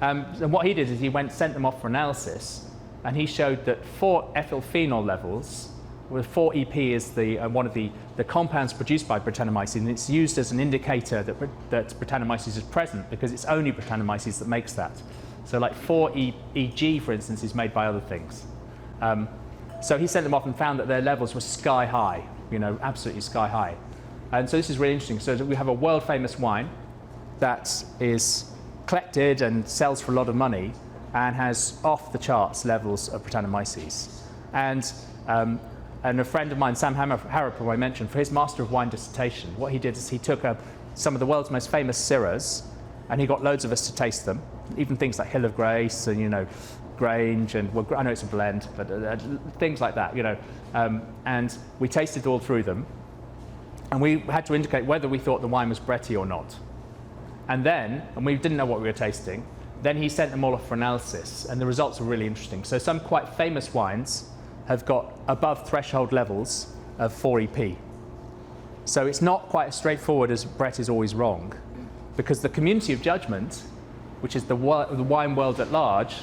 And what he did is he sent them off for analysis, and he showed that 4 ethyl phenol levels, where 4-EP is one of the compounds produced by Brettanomyces, and it's used as an indicator that Brettanomyces is present, because it's only Brettanomyces that makes that. So like 4-EG, for instance, is made by other things. So he sent them off and found that their levels were sky high, absolutely sky high. And so this is really interesting. So we have a world-famous wine that is collected and sells for a lot of money and has off-the-charts levels of Brettanomyces. And a friend of mine, Sam Harrop, who I mentioned, for his Master of Wine dissertation, what he did is he took some of the world's most famous Syrahs, and he got loads of us to taste them, even things like Hill of Grace and, Grange, and well, I know it's a blend, but things like that, and we tasted all through them. And we had to indicate whether we thought the wine was Bretty or not. And we didn't know what we were tasting, then he sent them all off for analysis, and the results were really interesting. So some quite famous wines have got above threshold levels of 4-EP. So it's not quite as straightforward as Brett is always wrong, because the community of judgment, which is the wine world at large,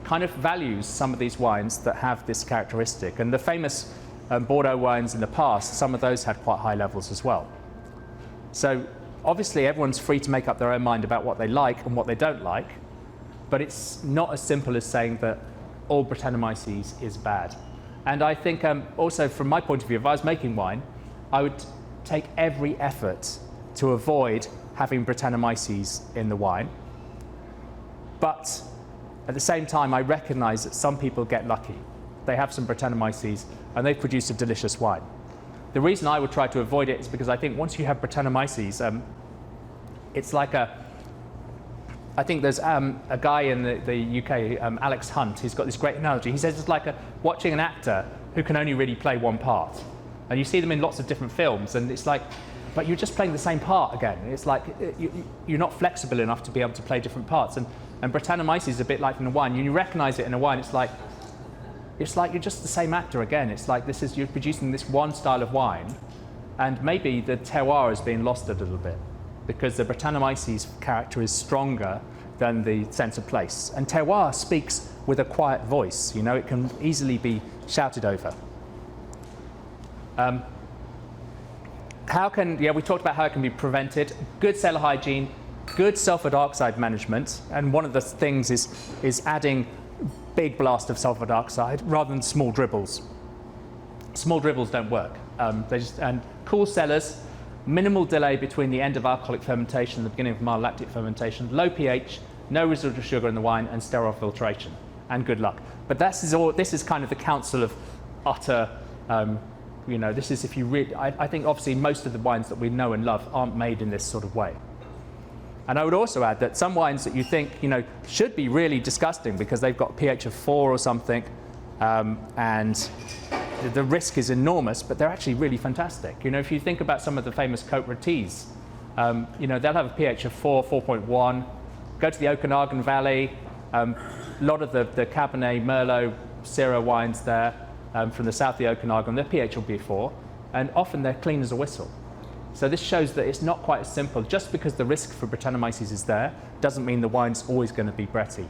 kind of values some of these wines that have this characteristic. And the famous Bordeaux wines in the past, some of those had quite high levels as well. So obviously everyone's free to make up their own mind about what they like and what they don't like, but it's not as simple as saying that all Brettanomyces is bad. And I think also from my point of view, if I was making wine, I would take every effort to avoid having Brettanomyces in the wine. But at the same time, I recognize that some people get lucky. They have some Brettanomyces and they produce a delicious wine. The reason I would try to avoid it is because I think once you have Brettanomyces, it's like I think there's a guy in the UK, Alex Hunt, he's got this great analogy. He says it's like watching an actor who can only really play one part. And you see them in lots of different films, and it's like, but you're just playing the same part again. It's like you're not flexible enough to be able to play different parts. And Brettanomyces is a bit like in a wine. You recognize it in a wine, it's like you're just the same actor again. It's like you're producing this one style of wine, and maybe the terroir is being lost a little bit, because the Brettanomyces character is stronger than the sense of place. And terroir speaks with a quiet voice, it can easily be shouted over. We talked about how it can be prevented. Good cellar hygiene, good sulfur dioxide management, and one of the things is adding big blast of sulfur dioxide rather than small dribbles. Small dribbles don't work. And cool cellars, minimal delay between the end of alcoholic fermentation and the beginning of mild lactic fermentation, low pH, no residual sugar in the wine, and sterile filtration. And good luck. But this is kind of the counsel of utter, this is if you really, I think obviously most of the wines that we know and love aren't made in this sort of way. And I would also add that some wines that you think, should be really disgusting because they've got a pH of 4 or something, and the risk is enormous, but they're actually really fantastic. You know, if you think about some of the famous Côte Rôties, you know, they'll have a pH of 4, 4.1. Go to the Okanagan Valley, a lot of the Cabernet, Merlot, Syrah wines there from the south of the Okanagan, their pH will be 4, and often they're clean as a whistle. So this shows that it's not quite as simple. Just because the risk for Brettanomyces is there, doesn't mean the wine's always going to be Bretty.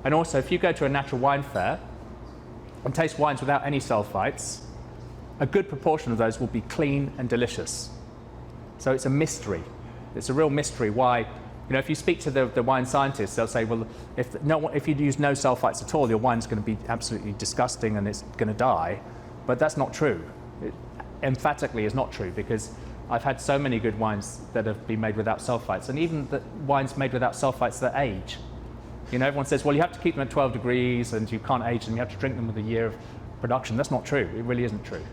And also, if you go to a natural wine fair and taste wines without any sulfites, a good proportion of those will be clean and delicious. So it's a mystery. It's a real mystery why, you know, if you speak to the wine scientists, they'll say, well, if you use no sulfites at all, your wine's going to be absolutely disgusting and it's going to die. But that's not true. It emphatically is not true, because I've had so many good wines that have been made without sulfites, and even the wines made without sulfites that age. You know, everyone says, well, you have to keep them at 12 degrees and you can't age them, you have to drink them with a year of production. That's not true. It really isn't true.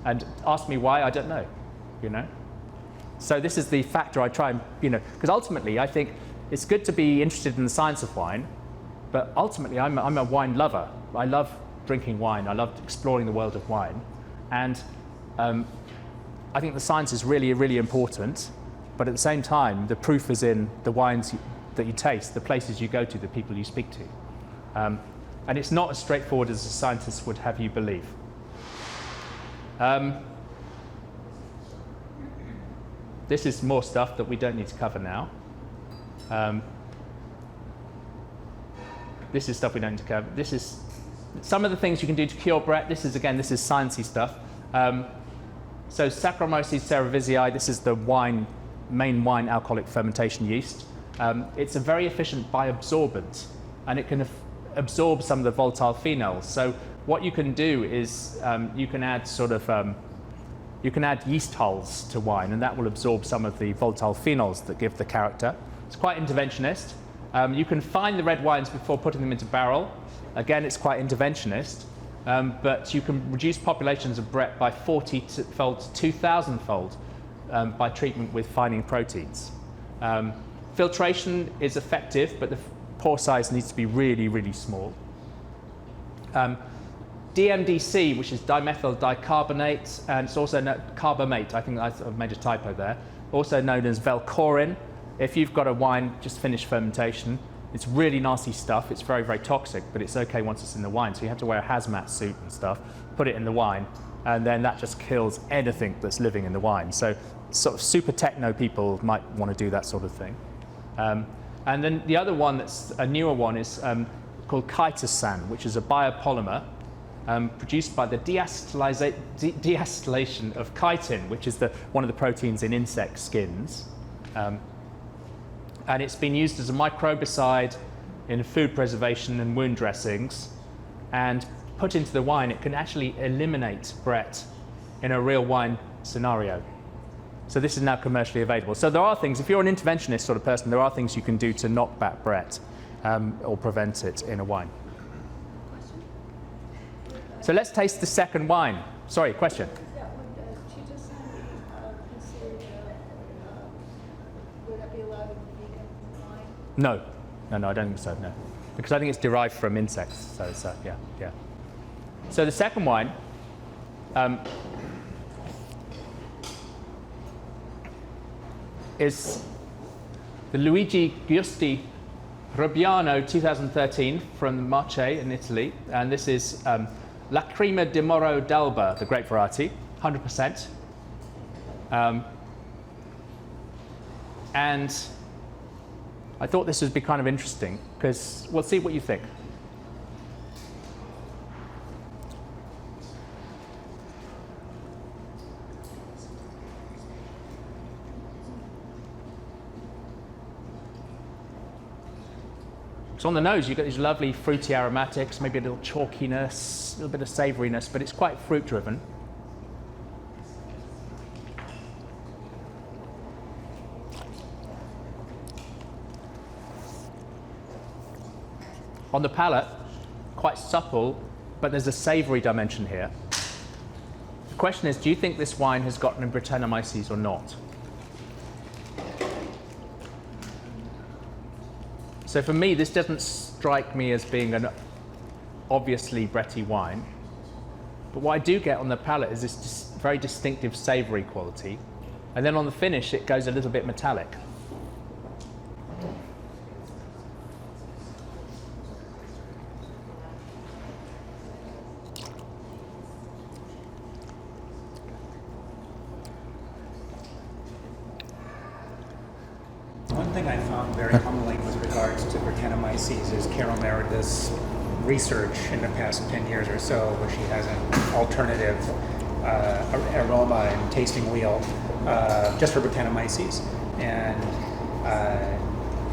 And ask me why, I don't know, you know. So this is the factor I try and, you know, because ultimately I think it's good to be interested in the science of wine, but ultimately I'm a wine lover. I love drinking wine. I love exploring the world of wine. And I think the science is really, really important, but at the same time, the proof is in the wines that you taste, the places you go to, the people you speak to. And it's not as straightforward as the scientists would have you believe. This is more stuff that we don't need to cover now. This is stuff we don't need to cover. This is some of the things you can do to cure Brett. This is sciencey stuff. So Saccharomyces cerevisiae, this is the main wine alcoholic fermentation yeast. It's a very efficient bioabsorbent, and it can absorb some of the volatile phenols. So what you can do is you can add yeast hulls to wine, and that will absorb some of the volatile phenols that give the character. It's quite interventionist. You can find the red wines before putting them into barrel. Again, it's quite interventionist. But you can reduce populations of Brett by 40-fold to 2,000-fold by treatment with fining proteins. Filtration is effective, but the pore size needs to be really, really small. DMDC, which is dimethyl dicarbonate, and it's also carbamate, I think I've made a typo there, also known as Velcorin. If you've got a wine just finished fermentation, it's really nasty stuff. It's very, very toxic, but it's okay once it's in the wine. So you have to wear a hazmat suit and stuff, put it in the wine, and then that just kills anything that's living in the wine. So sort of super techno people might want to do that sort of thing. And then the other one that's a newer one is called chitosan, which is a biopolymer produced by the deacetylation of chitin, which is one of the proteins in insect skins. And it's been used as a microbicide in food preservation and wound dressings. And put into the wine, it can actually eliminate Brett in a real wine scenario. So this is now commercially available. So there are things, if you're an interventionist sort of person, there are things you can do to knock back Brett or prevent it in a wine. So let's taste the second wine. Sorry, question? Yeah, would chitosan be considered, would that be allowed in vegan wine? No, I don't think so, no. Because I think it's derived from insects, so it's, yeah. So the second wine, is the Luigi Giusti Robbiano 2013 from Marche in Italy, and this is La Crema di Moro d'Alba, the grape variety, 100%. And I thought this would be kind of interesting because we'll see what you think. So on the nose, you've got these lovely fruity aromatics, maybe a little chalkiness, a little bit of savouriness, but it's quite fruit-driven. On the palate, quite supple, but there's a savoury dimension here. The question is, do you think this wine has gotten a Brettanomyces or not? So for me, this doesn't strike me as being an obviously Bretty wine. But what I do get on the palate is this very distinctive savory quality. And then on the finish, it goes a little bit metallic. One thing I found very humbling with regards to Brettanomyces is Carol Meredith's research in the past 10 years or so, where she has an alternative aroma and tasting wheel just for Brettanomyces. And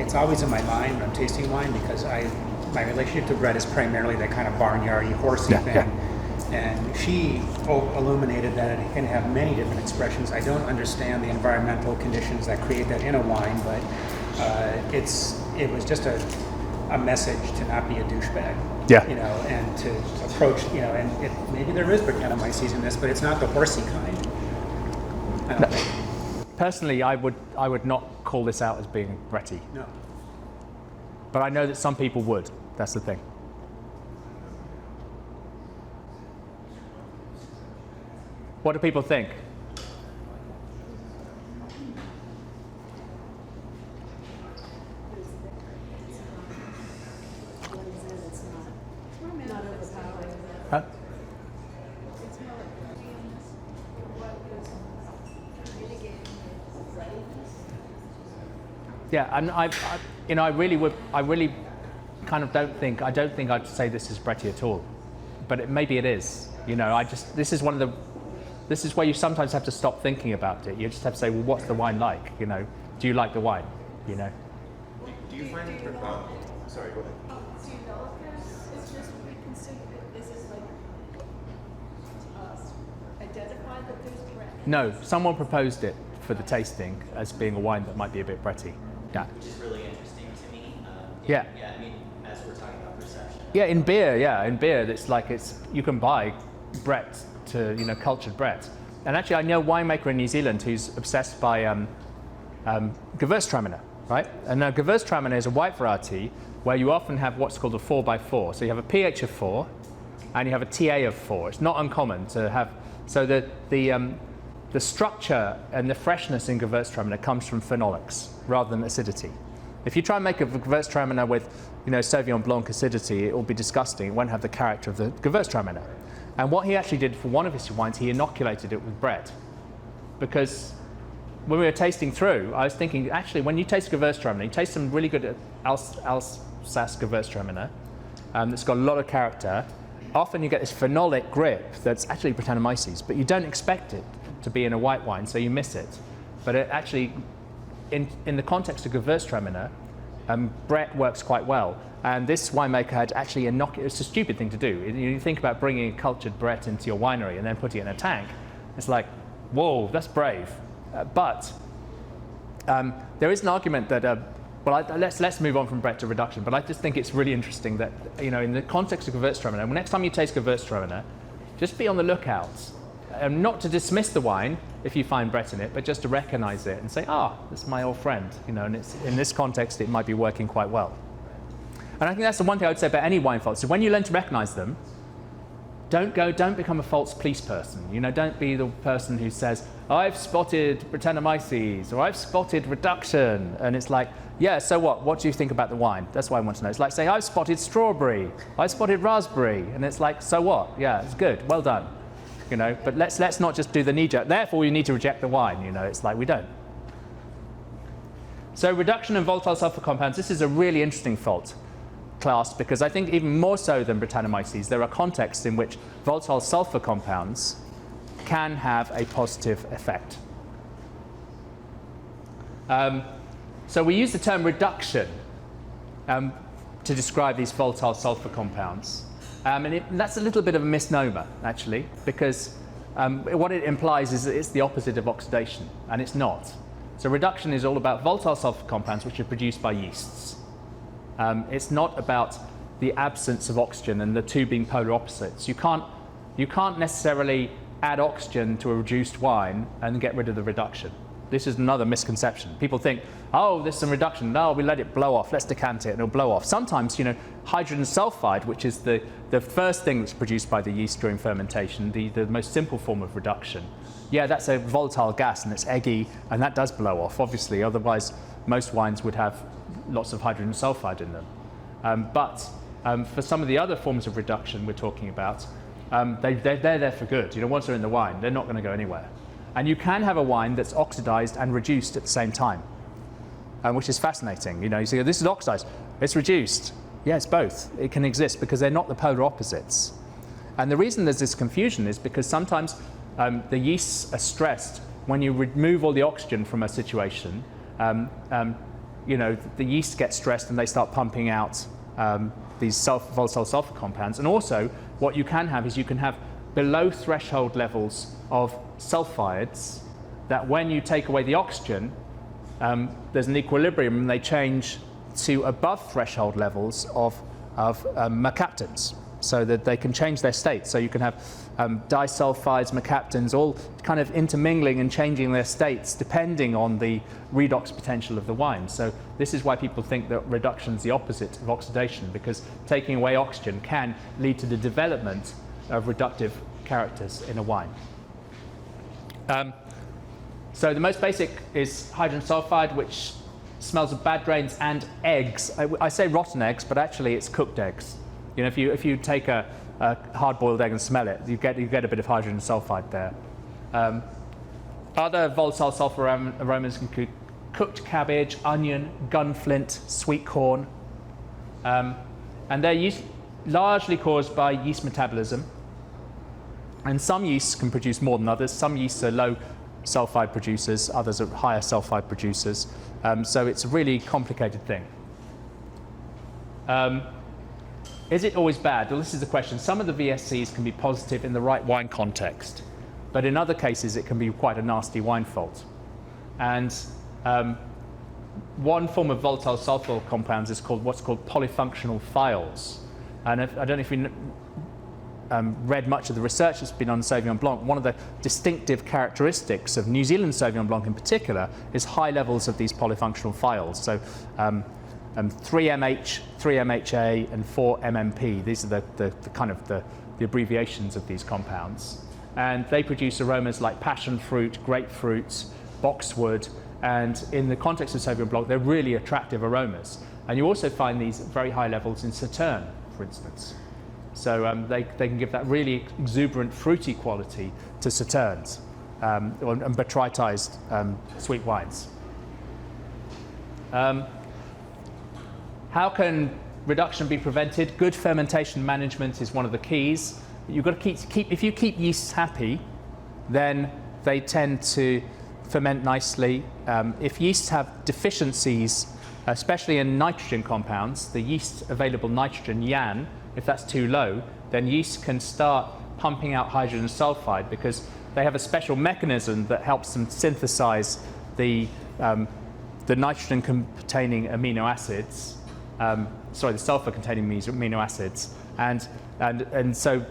it's always in my mind when I'm tasting wine, because my relationship to Brett is primarily that kind of barnyardy, horsey thing. And she illuminated that it can have many different expressions. I don't understand the environmental conditions that create that in a wine, but it was just a message to not be a douchebag. Yeah. You know, and to approach, you know, and maybe there is Brettanomyces in this, but it's not the horsey kind. I don't think. Personally, I would not call this out as being Bretty. No. But I know that some people would. That's the thing. What do people think? Huh? Yeah, and I really kind of don't think I'd say this is Bretty at all, but maybe it is. You know, this is where you sometimes have to stop thinking about it. You just have to say, well, what's the wine like? You know, do you like the wine? You know. Do you find it? Sorry, go ahead. Do you know if it's just reconsidered? Is it like identified that there's Brett? No, someone proposed it for the tasting as being a wine that might be a bit Bretty. Yeah. Which is really interesting to me. Yeah. Yeah, I mean, as we're talking about perception. Yeah, in beer, it's like you can buy Brett to cultured Brett. And actually, I know a winemaker in New Zealand who's obsessed by Gewürztraminer, right? And now Gewürztraminer is a white variety where you often have what's called a 4x4. So you have a pH of 4 and you have a TA of 4. It's not uncommon to have. So the structure and the freshness in Gewürztraminer comes from phenolics rather than acidity. If you try and make a Gewürztraminer with Sauvignon Blanc acidity, it will be disgusting. It won't have the character of the Gewürztraminer. And what he actually did for one of his wines, he inoculated it with Brett. Because when we were tasting through, I was thinking, actually, when you taste Gewürztraminer, you taste some really good Alsace Gewürztraminer that's got a lot of character. Often you get this phenolic grip that's actually Brettanomyces, but you don't expect it to be in a white wine, so you miss it. But it actually, in the context of Gewürztraminer, Brett works quite well. And this winemaker had actually it's a stupid thing to do. You think about bringing a cultured Brett into your winery and then putting it in a tank. It's like, whoa, that's brave. But there is an argument that, let's move on from Brett to reduction. But I just think it's really interesting that, in the context of Gewürztraminer, next time you taste Gewürztraminer, just be on the lookout. Not to dismiss the wine if you find Brett in it, but just to recognize it and say, this is my old friend. And it's, in this context, it might be working quite well. And I think that's the one thing I would say about any wine faults. So when you learn to recognize them, don't become a false police person. Don't be the person who says, I've spotted Brettanomyces, or I've spotted reduction. And it's like, yeah, so what? What do you think about the wine? That's what I want to know. It's like saying, I've spotted strawberry, I've spotted raspberry. And it's like, so what? Yeah, it's good, well done. But let's not just do the knee-jerk. Therefore, you need to reject the wine. It's like we don't. So reduction in volatile sulfur compounds, this is a really interesting fault class, because I think even more so than Brettanomyces, there are contexts in which volatile sulfur compounds can have a positive effect. So we use the term reduction to describe these volatile sulfur compounds. And that's a little bit of a misnomer, actually, because what it implies is that it's the opposite of oxidation, and it's not. So reduction is all about volatile sulfur compounds which are produced by yeasts. It's not about the absence of oxygen and the two being polar opposites. You can't necessarily add oxygen to a reduced wine and get rid of the reduction. This is another misconception. People think, oh, there's some reduction. No, we let it blow off. Let's decant it and it'll blow off. Sometimes, hydrogen sulfide, which is the first thing that's produced by the yeast during fermentation, the most simple form of reduction. Yeah, that's a volatile gas and it's eggy and that does blow off, obviously. Otherwise, most wines would have lots of hydrogen sulfide in them. But for some of the other forms of reduction we're talking about, they're there for good. Once they're in the wine, they're not going to go anywhere. And you can have a wine that's oxidized and reduced at the same time, which is fascinating. You say, this is oxidized, it's reduced. Yeah, it's both. It can exist because they're not the polar opposites. And the reason there's this confusion is because sometimes the yeasts are stressed when you remove all the oxygen from a situation. The yeasts get stressed and they start pumping out these volatile sulfur compounds. And also, what you can have is you can have below threshold levels of sulfides that when you take away the oxygen, there's an equilibrium and they change to above threshold levels of mercaptans, so that they can change their state. So you can have disulfides, mercaptans, all kind of intermingling and changing their states depending on the redox potential of the wine. So this is why people think that reduction is the opposite of oxidation, because taking away oxygen can lead to the development of reductive characters in a wine. So the most basic is hydrogen sulfide, which smells of bad grains and eggs. I say rotten eggs, but actually it's cooked eggs. If you take a hard-boiled egg and smell it, you get a bit of hydrogen sulfide there. Other volatile sulfur aromas include cooked cabbage, onion, gunflint, sweet corn, and they're largely caused by yeast metabolism. And some yeasts can produce more than others. Some yeasts are low sulfide producers, others are higher sulfide producers. So it's a really complicated thing. Is it always bad? Well, this is the question. Some of the VSCs can be positive in the right wine context, but in other cases it can be quite a nasty wine fault. And one form of volatile sulfur compounds is called what's called polyfunctional thiols. And I don't know if you read much of the research that's been on Sauvignon Blanc. One of the distinctive characteristics of New Zealand Sauvignon Blanc in particular is high levels of these polyfunctional thiols. So 3MH, 3MHA, and 4MMP. These are the kind of the abbreviations of these compounds. And they produce aromas like passion fruit, grapefruit, boxwood, and in the context of Sauvignon Blanc, they're really attractive aromas. And you also find these very high levels in Sauterne, for instance. So they can give that really exuberant fruity quality to Sauternes and botrytized sweet wines. How can reduction be prevented? Good fermentation management is one of the keys. You've got to keep if you keep yeasts happy, then they tend to ferment nicely. If yeasts have deficiencies, especially in nitrogen compounds, the yeast available nitrogen, YAN, if that's too low, then yeast can start pumping out hydrogen sulfide because they have a special mechanism that helps them synthesize the nitrogen-containing amino acids, the sulfur-containing amino acids, and so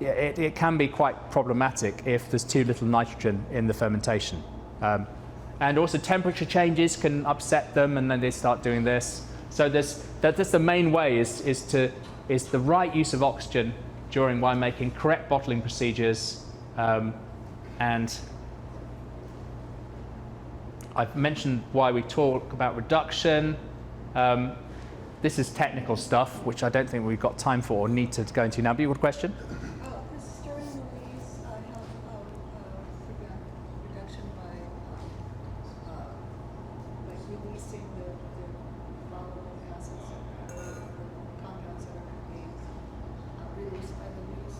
it can be quite problematic if there's too little nitrogen in the fermentation. And also temperature changes can upset them, and then they start doing this. So that's the main way is the right use of oxygen during winemaking, correct bottling procedures, and I've mentioned why we talk about reduction. This is technical stuff, which I don't think we've got time for or need to go into now. But you have a question? Does stirring the lees help prevent reduction by releasing the volatile gases or compounds that are being released by the lees?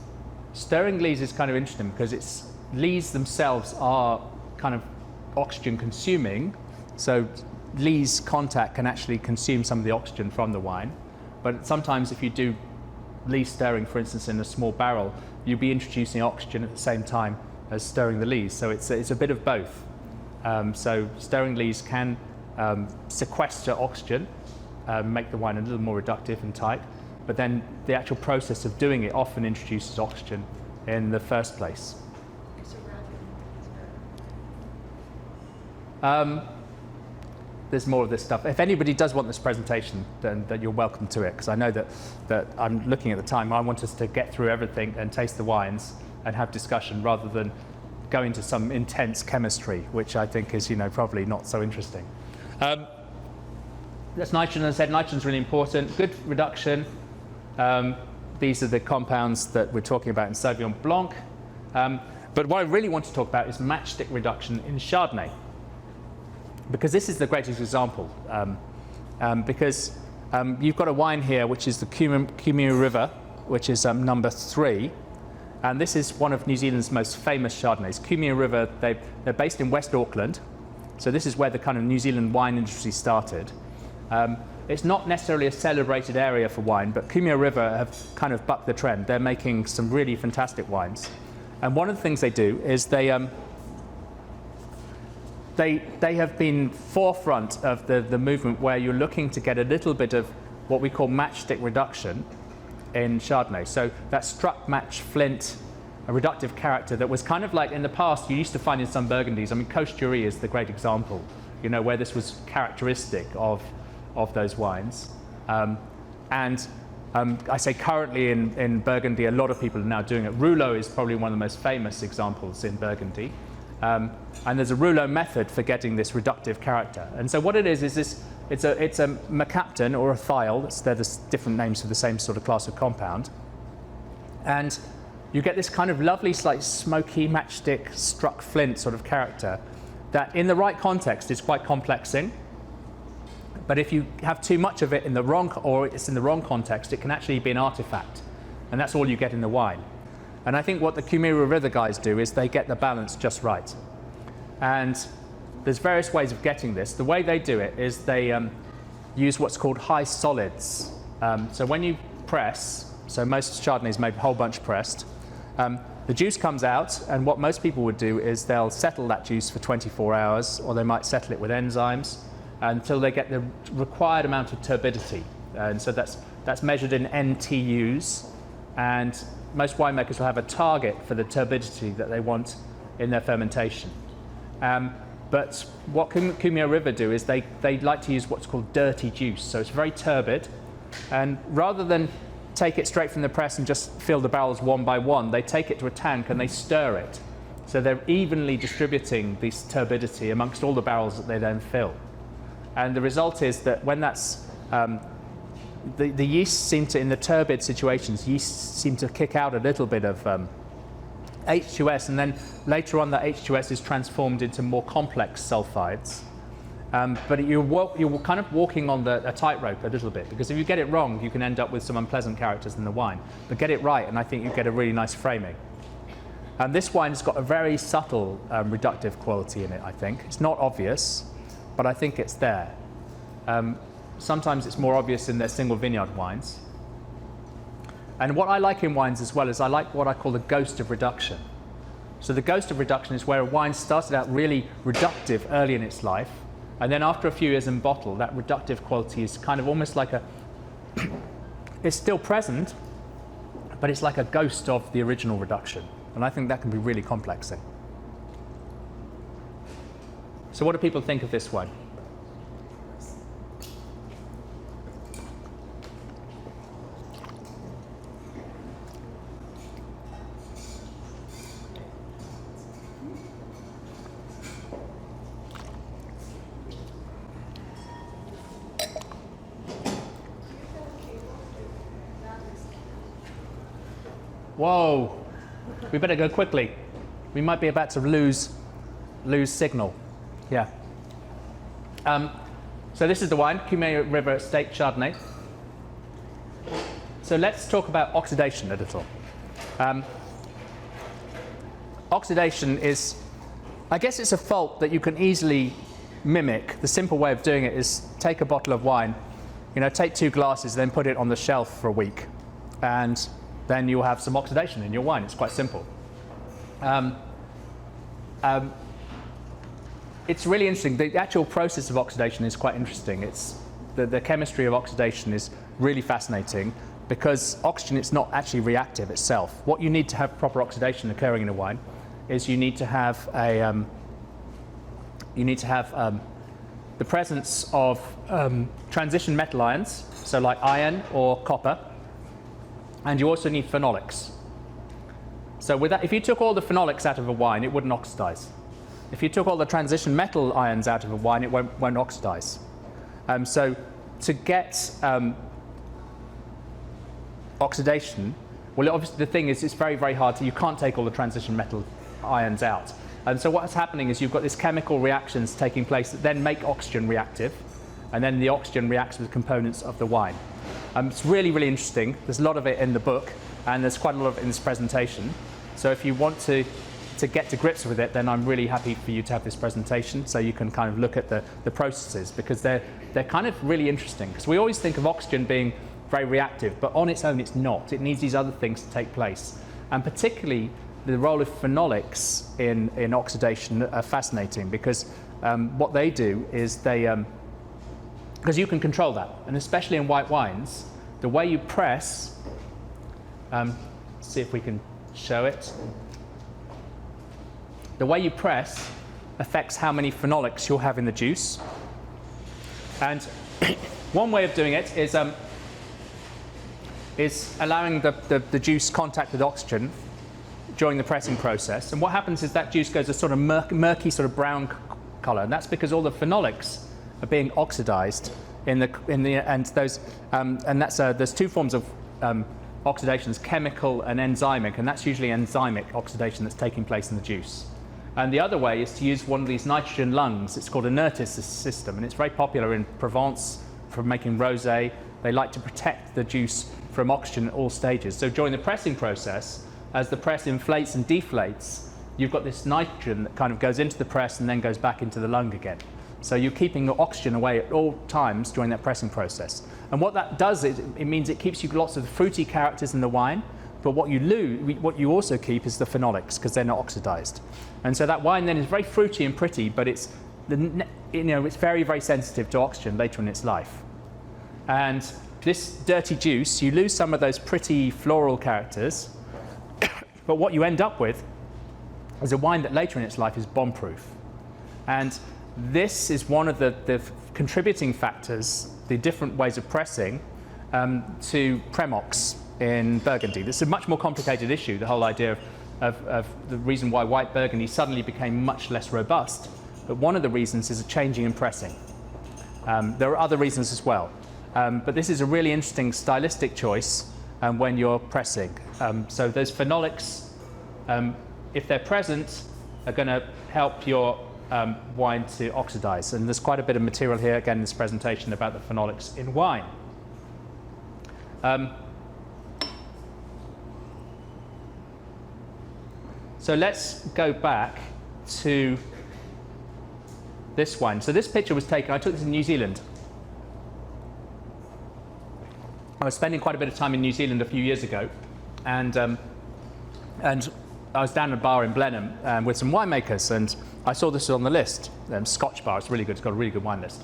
Stirring lees is kind of interesting because lees themselves are kind of oxygen consuming, so lees contact can actually consume some of the oxygen from the wine. But sometimes if you do lee stirring, for instance, in a small barrel, you'll be introducing oxygen at the same time as stirring the lees. So it's a bit of both. So stirring lees can sequester oxygen, make the wine a little more reductive and tight, but then the actual process of doing it often introduces oxygen in the first place. So rather than There's more of this stuff. If anybody does want this presentation, then you're welcome to it, because I know that I'm looking at the time. I want us to get through everything and taste the wines and have discussion rather than go into some intense chemistry, which I think is, probably not so interesting. That's nitrogen. As I said, nitrogen's really important. Good reduction. These are the compounds that we're talking about in Sauvignon Blanc. But what I really want to talk about is matchstick reduction in Chardonnay, because this is the greatest example. Because you've got a wine here, which is the Cumia River, which is number 3. And this is one of New Zealand's most famous Chardonnays. Cumia River, they're based in West Auckland. So this is where the kind of New Zealand wine industry started. It's not necessarily a celebrated area for wine, but Cumia River have kind of bucked the trend. They're making some really fantastic wines. And one of the things they do is they have been forefront of the movement where you're looking to get a little bit of what we call matchstick reduction in Chardonnay. So that struck match flint, a reductive character that was kind of like in the past you used to find in some Burgundies. I mean, Coche Dury is the great example, where this was characteristic of those wines. I say currently in Burgundy, a lot of people are now doing it. Rouleau is probably one of the most famous examples in Burgundy. And there's a Rouleau method for getting this reductive character. And so what it is this, it's a mercaptan or a thiol. They're the different names for the same sort of class of compound. And you get this kind of lovely, slight smoky matchstick struck flint sort of character that in the right context is quite complexing. But if you have too much of it in the wrong, or it's in the wrong context, it can actually be an artifact. And that's all you get in the wine. And I think what the Cumia River guys do is they get the balance just right. And there's various ways of getting this. The way they do it is they use what's called high solids. So when you press, so most Chardonnay's made a whole bunch pressed, the juice comes out, and what most people would do is they'll settle that juice for 24 hours, or they might settle it with enzymes, until they get the required amount of turbidity. And so that's measured in NTUs, and most winemakers will have a target for the turbidity that they want in their fermentation. But what Cumia River do is they like to use what's called dirty juice. So it's very turbid, and rather than take it straight from the press and just fill the barrels one by one, they take it to a tank and they stir it. So they're evenly distributing this turbidity amongst all the barrels that they then fill. And the result is that when that's, the yeast seem to, in the turbid situations, yeast seem to kick out a little bit of H2S, and then later on that H2S is transformed into more complex sulfides. But you're kind of walking on a tightrope a little bit, because if you get it wrong, you can end up with some unpleasant characters in the wine. But get it right, and I think you get a really nice framing. And this wine has got a very subtle reductive quality in it, I think. It's not obvious, but I think it's there. Sometimes it's more obvious in their single vineyard wines. And what I like in wines as well is I like what I call the ghost of reduction. So the ghost of reduction is where a wine started out really reductive early in its life, and then after a few years in bottle, that reductive quality is kind of almost like it's still present, but it's like a ghost of the original reduction. And I think that can be really complexing. So what do people think of this wine? Whoa, we better go quickly. We might be about to lose signal. Yeah. So this is the wine, Cumia River Estate Chardonnay. So let's talk about oxidation a little. Oxidation is, I guess it's a fault that you can easily mimic. The simple way of doing it is take a bottle of wine, take 2 glasses, then put it on the shelf for a week, and then you'll have some oxidation in your wine. It's quite simple. It's really interesting. The actual process of oxidation is quite interesting. It's the chemistry of oxidation is really fascinating, because oxygen is not actually reactive itself. What you need to have proper oxidation occurring in a wine is you need to have you need to have the presence of transition metal ions, so like iron or copper, and you also need phenolics. So with that, if you took all the phenolics out of a wine, it wouldn't oxidize. If you took all the transition metal ions out of a wine, it won't oxidize. So to get oxidation, well, obviously the thing is, it's very, very hard. You can't take all the transition metal ions out. And so what's happening is you've got these chemical reactions taking place that then make oxygen reactive, and then the oxygen reacts with components of the wine. It's really, really interesting. There's a lot of it in the book, and there's quite a lot of it in this presentation. So if you want to get to grips with it, then I'm really happy for you to have this presentation so you can kind of look at the processes, because they're kind of really interesting. Because we always think of oxygen being very reactive, but on its own it's not. It needs these other things to take place. And particularly the role of phenolics in oxidation are fascinating, because what they do is because you can control that, and especially in white wines, the way you press, see if we can show it. The way you press affects how many phenolics you'll have in the juice. And one way of doing it is allowing the juice contact with oxygen during the pressing process. And what happens is that juice goes a sort of murky sort of brown color, and that's because all the phenolics are being oxidized in the and those and that's there's two forms of oxidations, chemical and enzymic, and that's usually enzymic oxidation that's taking place in the juice. And the other way is to use one of these nitrogen lungs. It's called a Nertis system, and it's very popular in Provence for making rosé. They like to protect the juice from oxygen at all stages. So during the pressing process, as the press inflates and deflates, you've got this nitrogen that kind of goes into the press and then goes back into the lung again. So you're keeping your oxygen away at all times during that pressing process. And what that does is it means it keeps you lots of fruity characters in the wine, but what you also keep is the phenolics, because they're not oxidized. And so that wine then is very fruity and pretty, but it's very, very sensitive to oxygen later in its life. And this dirty juice, you lose some of those pretty floral characters, but what you end up with is a wine that later in its life is bomb-proof. And this is one of the contributing factors, the different ways of pressing, to Premox in Burgundy. This is a much more complicated issue, the whole idea of the reason why white Burgundy suddenly became much less robust. But one of the reasons is a changing in pressing. There are other reasons as well. But this is a really interesting stylistic choice when you're pressing. So those phenolics, if they're present, are going to help your wine to oxidize. And there's quite a bit of material here, again, in this presentation about the phenolics in wine. So let's go back to this wine. So this picture was taken, I took this in New Zealand. I was spending quite a bit of time in New Zealand a few years ago, and I was down at a bar in Blenheim with some winemakers, and I saw this on the list. Scotch bar, it's really good, it's got a really good wine list.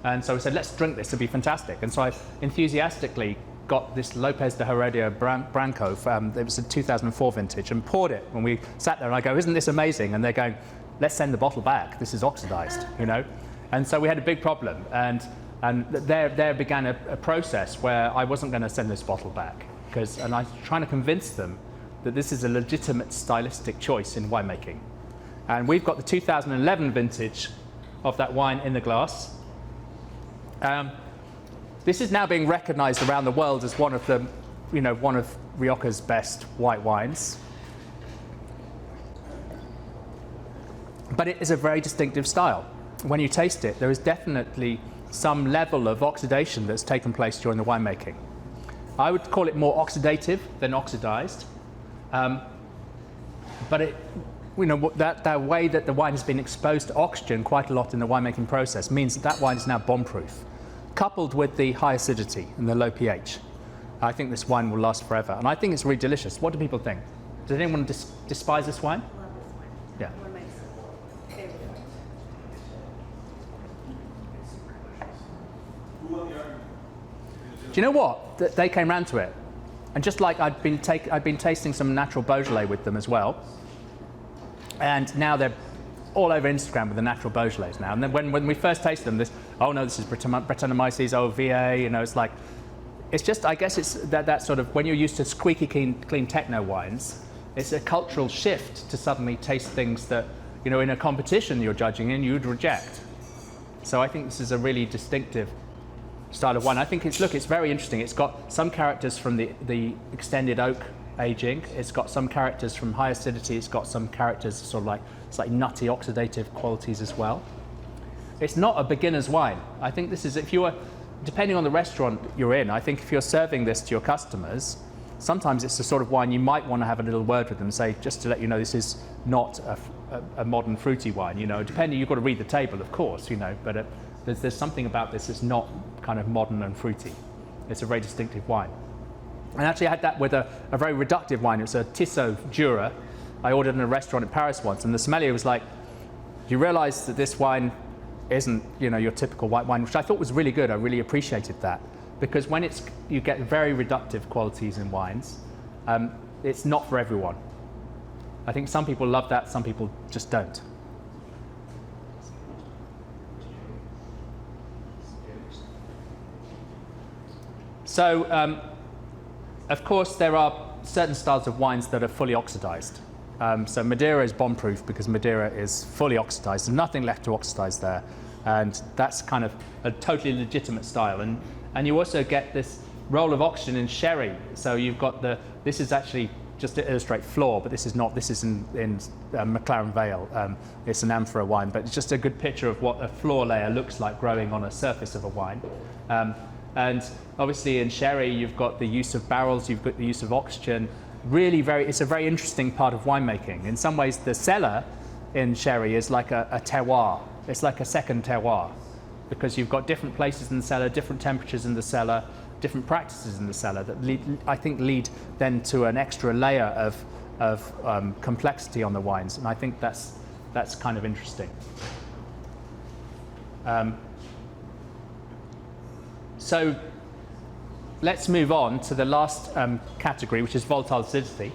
And so we said, let's drink this, it'll be fantastic. And so I enthusiastically got this Lopez de Heredia Branco, it was a 2004 vintage, and poured it when we sat there, and I go, isn't this amazing? And they're going, let's send the bottle back, this is oxidized, you know? And so we had a big problem, and there began a process where I wasn't going to send this bottle back, and I was trying to convince them that this is a legitimate stylistic choice in winemaking. And we've got the 2011 vintage of that wine in the glass. This is now being recognized around the world as one of Rioja's best white wines. But it is a very distinctive style. When you taste it, there is definitely some level of oxidation that's taken place during the winemaking. I would call it more oxidative than oxidized. But that way that the wine has been exposed to oxygen quite a lot in the winemaking process means that wine is now bomb-proof, coupled with the high acidity and the low pH. I think this wine will last forever, and I think it's really delicious. What do people think? Does anyone despise this wine? Love this wine. Yeah. One of my favorite wines. Do you know what? They came round to it, and just like I'd been tasting some natural Beaujolais with them as well, and now they're all over Instagram with the natural Beaujolais now. And then when we first tasted them, this is Brettanomyces, VA, you know, it's like, it's just, I guess it's that sort of, when you're used to squeaky clean techno wines, it's a cultural shift to suddenly taste things that, you know, in a competition you're judging in, you'd reject. So I think this is a really distinctive style of wine. I think it's very interesting. It's got some characters from the extended oak aging. It's got some characters from high acidity. It's got some characters sort of like, it's like nutty oxidative qualities as well. It's not a beginner's wine. I think this is, if you are, depending on the restaurant you're in, I think if you're serving this to your customers, sometimes it's the sort of wine you might want to have a little word with them, say, just to let you know this is not a modern fruity wine, you know, depending, you've got to read the table, of course, you know, but there's something about this that's not kind of modern and fruity. It's a very distinctive wine. And actually I had that with a very reductive wine. It was a Tissot Jura. I ordered in a restaurant in Paris once, and the sommelier was like, do you realize that this wine isn't, you know, your typical white wine, which I thought was really good. I really appreciated that, because when you get very reductive qualities in wines, it's not for everyone. I think some people love that, some people just don't. So, of course, there are certain styles of wines that are fully oxidized. So Madeira is bomb-proof because Madeira is fully oxidized. There's nothing left to oxidize there. And that's kind of a totally legitimate style. And you also get this role of oxygen in sherry. So you've got this is actually, just to illustrate flaw, but this is not, this is in McLaren Vale. It's an amphora wine, but it's just a good picture of what a flaw layer looks like growing on a surface of a wine. And obviously in sherry, you've got the use of barrels, you've got the use of oxygen. Really it's a very interesting part of winemaking. In some ways, the cellar in sherry is like a terroir. It's like a second terroir, because you've got different places in the cellar, different temperatures in the cellar, different practices in the cellar that lead then to an extra layer of complexity on the wines. And I think that's kind of interesting. So let's move on to the last category, which is volatile acidity.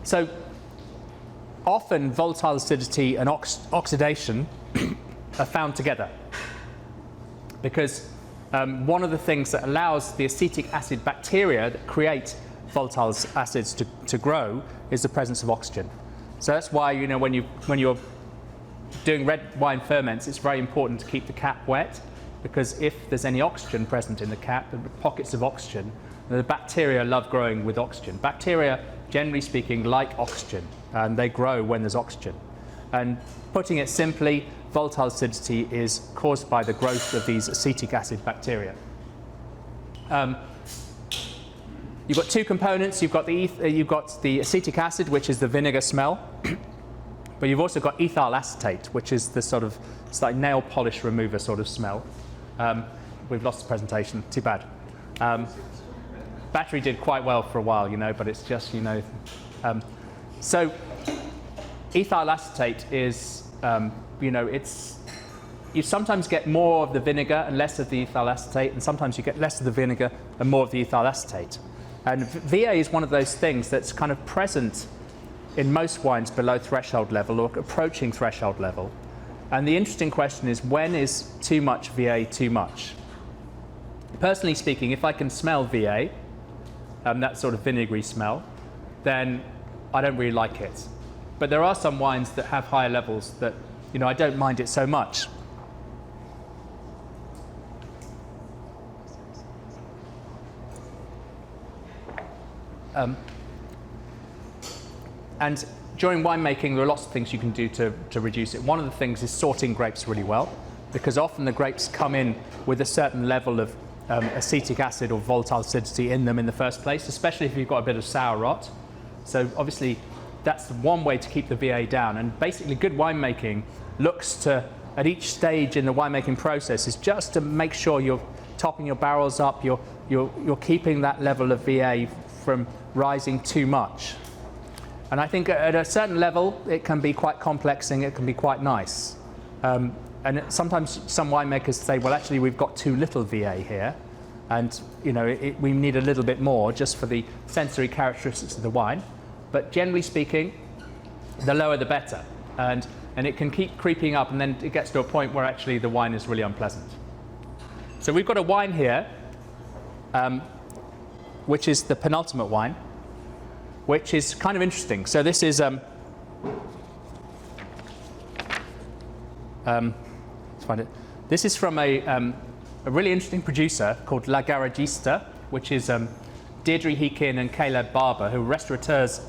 So often volatile acidity and oxidation are found together, because one of the things that allows the acetic acid bacteria that create volatile acids to grow is the presence of oxygen. So that's why, you know, when you're doing red wine ferments, it's very important to keep the cap wet, because if there's any oxygen present in the cap, the pockets of oxygen, the bacteria love growing with oxygen. Bacteria, generally speaking, like oxygen, and they grow when there's oxygen. And putting it simply, volatile acidity is caused by the growth of these acetic acid bacteria. You've got two components. You've got the acetic acid, which is the vinegar smell. But you've also got ethyl acetate, which is the sort of, it's like nail polish remover sort of smell. We've lost the presentation, too bad. Battery did quite well for a while, you know, but it's just, you know. So ethyl acetate is, you know, you sometimes get more of the vinegar and less of the ethyl acetate, and sometimes you get less of the vinegar and more of the ethyl acetate. And VA is one of those things that's kind of present in most wines below threshold level or approaching threshold level. And the interesting question is, when is too much VA too much? Personally speaking, if I can smell VA, that sort of vinegary smell, then I don't really like it. But there are some wines that have higher levels that, you know, I don't mind it so much. And during winemaking, there are lots of things you can do to reduce it. One of the things is sorting grapes really well, because often the grapes come in with a certain level of acetic acid or volatile acidity in them in the first place, especially if you've got a bit of sour rot. So obviously, that's one way to keep the VA down. And basically, good winemaking looks to, at each stage in the winemaking process, is just to make sure you're topping your barrels up, you're keeping that level of VA from rising too much. And I think at a certain level, it can be quite complexing, it can be quite nice. And sometimes some winemakers say, well, actually, we've got too little VA here, and you know, we need a little bit more just for the sensory characteristics of the wine. but generally speaking, the lower the better. And it can keep creeping up, and then it gets to a point where actually the wine is really unpleasant. So we've got a wine here, which is the penultimate wine, which is kind of interesting. So this is let's find it. This is from a really interesting producer called La Garagista, which is Deirdre Heekin and Caleb Barber, who are restaurateurs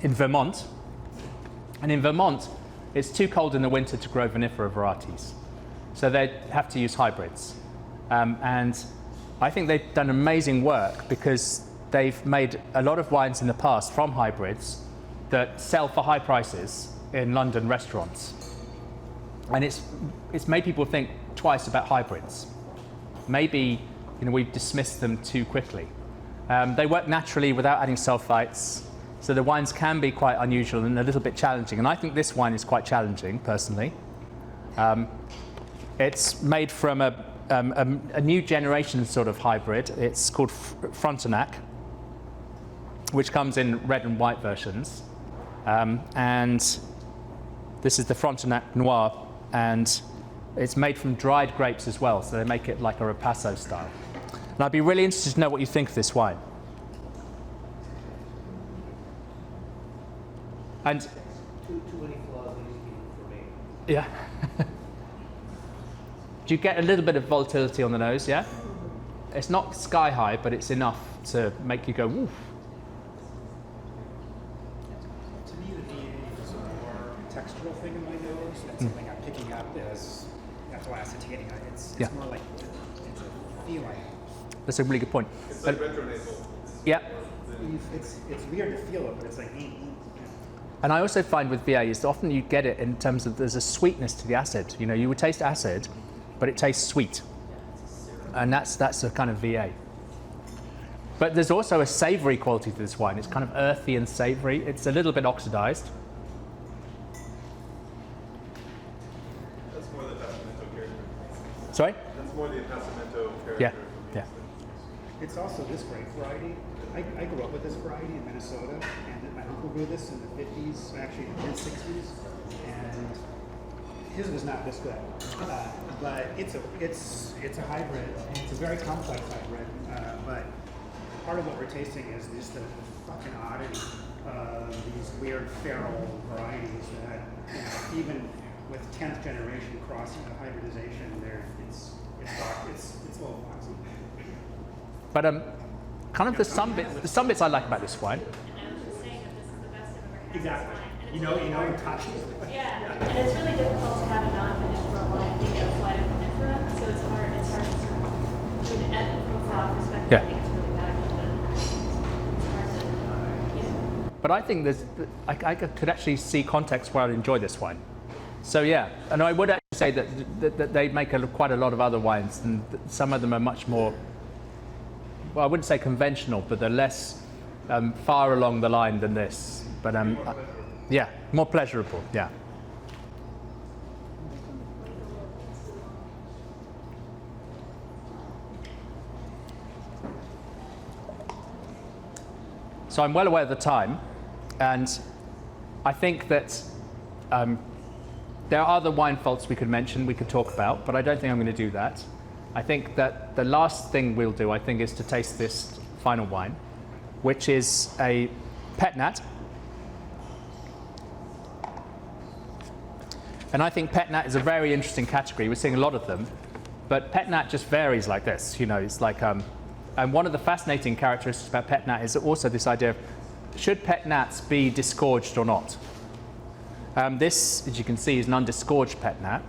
in Vermont. And in Vermont, it's too cold in the winter to grow vinifera varieties. So they have to use hybrids. And I think they've done amazing work because they've made a lot of wines in the past from hybrids that sell for high prices in London restaurants. And it's made people think twice about hybrids. Maybe we've dismissed them too quickly. They work naturally without adding sulfites, so the wines can be quite unusual and a little bit challenging. And I think this wine is quite challenging, personally. It's made from a new generation sort of hybrid. It's called Frontenac, which comes in red and white versions. And this is the Frontenac Noir, and it's made from dried grapes as well, so they make it like a Ripasso style. And I'd be really interested to know what you think of this wine. And too many flaws for me. yeah. Do you get a little bit of volatility on the nose, yeah? It's not sky high, but it's enough to make you go, woof. To me, the VA is a more textural thing in my nose. That's something I'm picking up as acetating. It's Yeah. more like it's a feeling. That's a really good point. It's like retronasal. Yeah. It's weird to feel it, but it's like. And I also find with VA is often you get it in terms of there's a sweetness to the acid. You would taste acid, but it tastes sweet. And that's a kind of VA. But there's also a savory quality to this wine. It's kind of earthy and savory. It's a little bit oxidized. That's more the Passamento character. Sorry? That's more the Passamento character. Yeah. Yeah. It's also this grape variety. I grew up with this variety in Minnesota, and my uncle grew this in the 50s, actually in the mid-60s, and his was not this good. But it's a hybrid. It's a very complex hybrid. But part of what we're tasting is just the fucking oddity of these weird feral varieties that even with 10th generation crossing of hybridization, it's a little foxy. But kind of the some bits I like about this wine. And I was just saying that this is the best I've ever had. Exactly. This wine. And You know, in touch. Yeah, and it's really difficult to have a non-vinifera wine be a flight of vinifera, so it's hard to sort of, from a flower perspective, Yeah. I think it's really valuable, but it's hard to, But I think I could actually see context where I'd enjoy this wine. So yeah, and I would actually say that they make quite a lot of other wines, and some of them are much more, well, I wouldn't say conventional, but they're less far along the line than this. But yeah, more pleasurable, yeah. So I'm well aware of the time, and I think that there are other wine faults we could mention, we could talk about, but I don't think I'm going to do that. I think that the last thing we'll do, I think, is to taste this final wine, which is a pet nat. And I think pet nat is a very interesting category. We're seeing a lot of them, but pet nat just varies like this. It's like, and one of the fascinating characteristics about pet nat is also this idea of, should pet nats be disgorged or not? This, as you can see, is an undisgorged pet nat,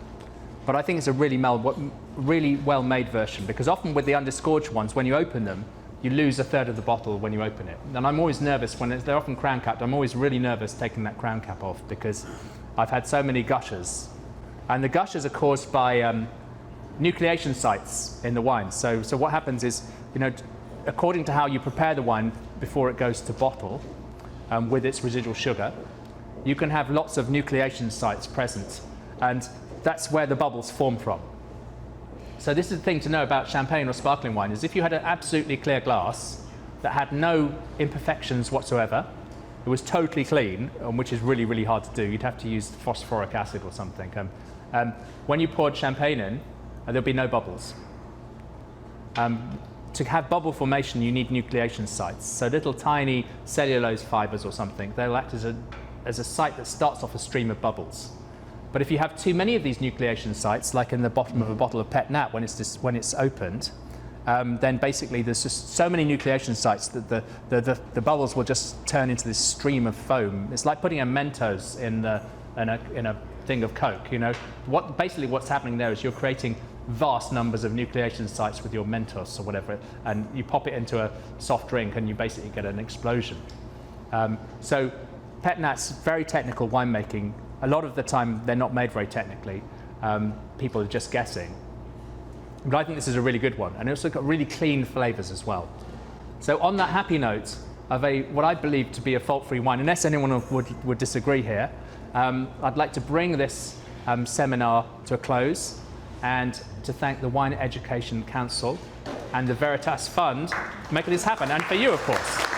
but I think it's a really well-made version, because often with the undisgorged ones, when you open them, you lose a third of the bottle when you open it. And I'm always nervous when they're often crown capped. I'm always really nervous taking that crown cap off, because I've had so many gushers. And the gushers are caused by nucleation sites in the wine. So what happens is, according to how you prepare the wine before it goes to bottle with its residual sugar, you can have lots of nucleation sites present. And that's where the bubbles form from. So this is the thing to know about champagne or sparkling wine, is if you had an absolutely clear glass that had no imperfections whatsoever, it was totally clean, which is really, really hard to do. You'd have to use phosphoric acid or something. When you poured champagne in, there'll be no bubbles. To have bubble formation, you need nucleation sites. So little tiny cellulose fibers or something, they'll act as a site that starts off a stream of bubbles. But if you have too many of these nucleation sites, like in the bottom of a bottle of pet nat when it's opened, then basically there's just so many nucleation sites that the bubbles will just turn into this stream of foam. It's like putting a Mentos in a thing of Coke. You know, basically what's happening there is you're creating vast numbers of nucleation sites with your Mentos or whatever, and you pop it into a soft drink and you basically get an explosion. So pet nats, very technical winemaking. A lot of the time they're not made very technically. People are just guessing. But I think this is a really good one, and it's also got really clean flavors as well. So on that happy note of what I believe to be a fault-free wine, unless anyone would disagree here, I'd like to bring this seminar to a close and to thank the Wine Education Council and the Veritas Fund for making this happen, and for you, of course.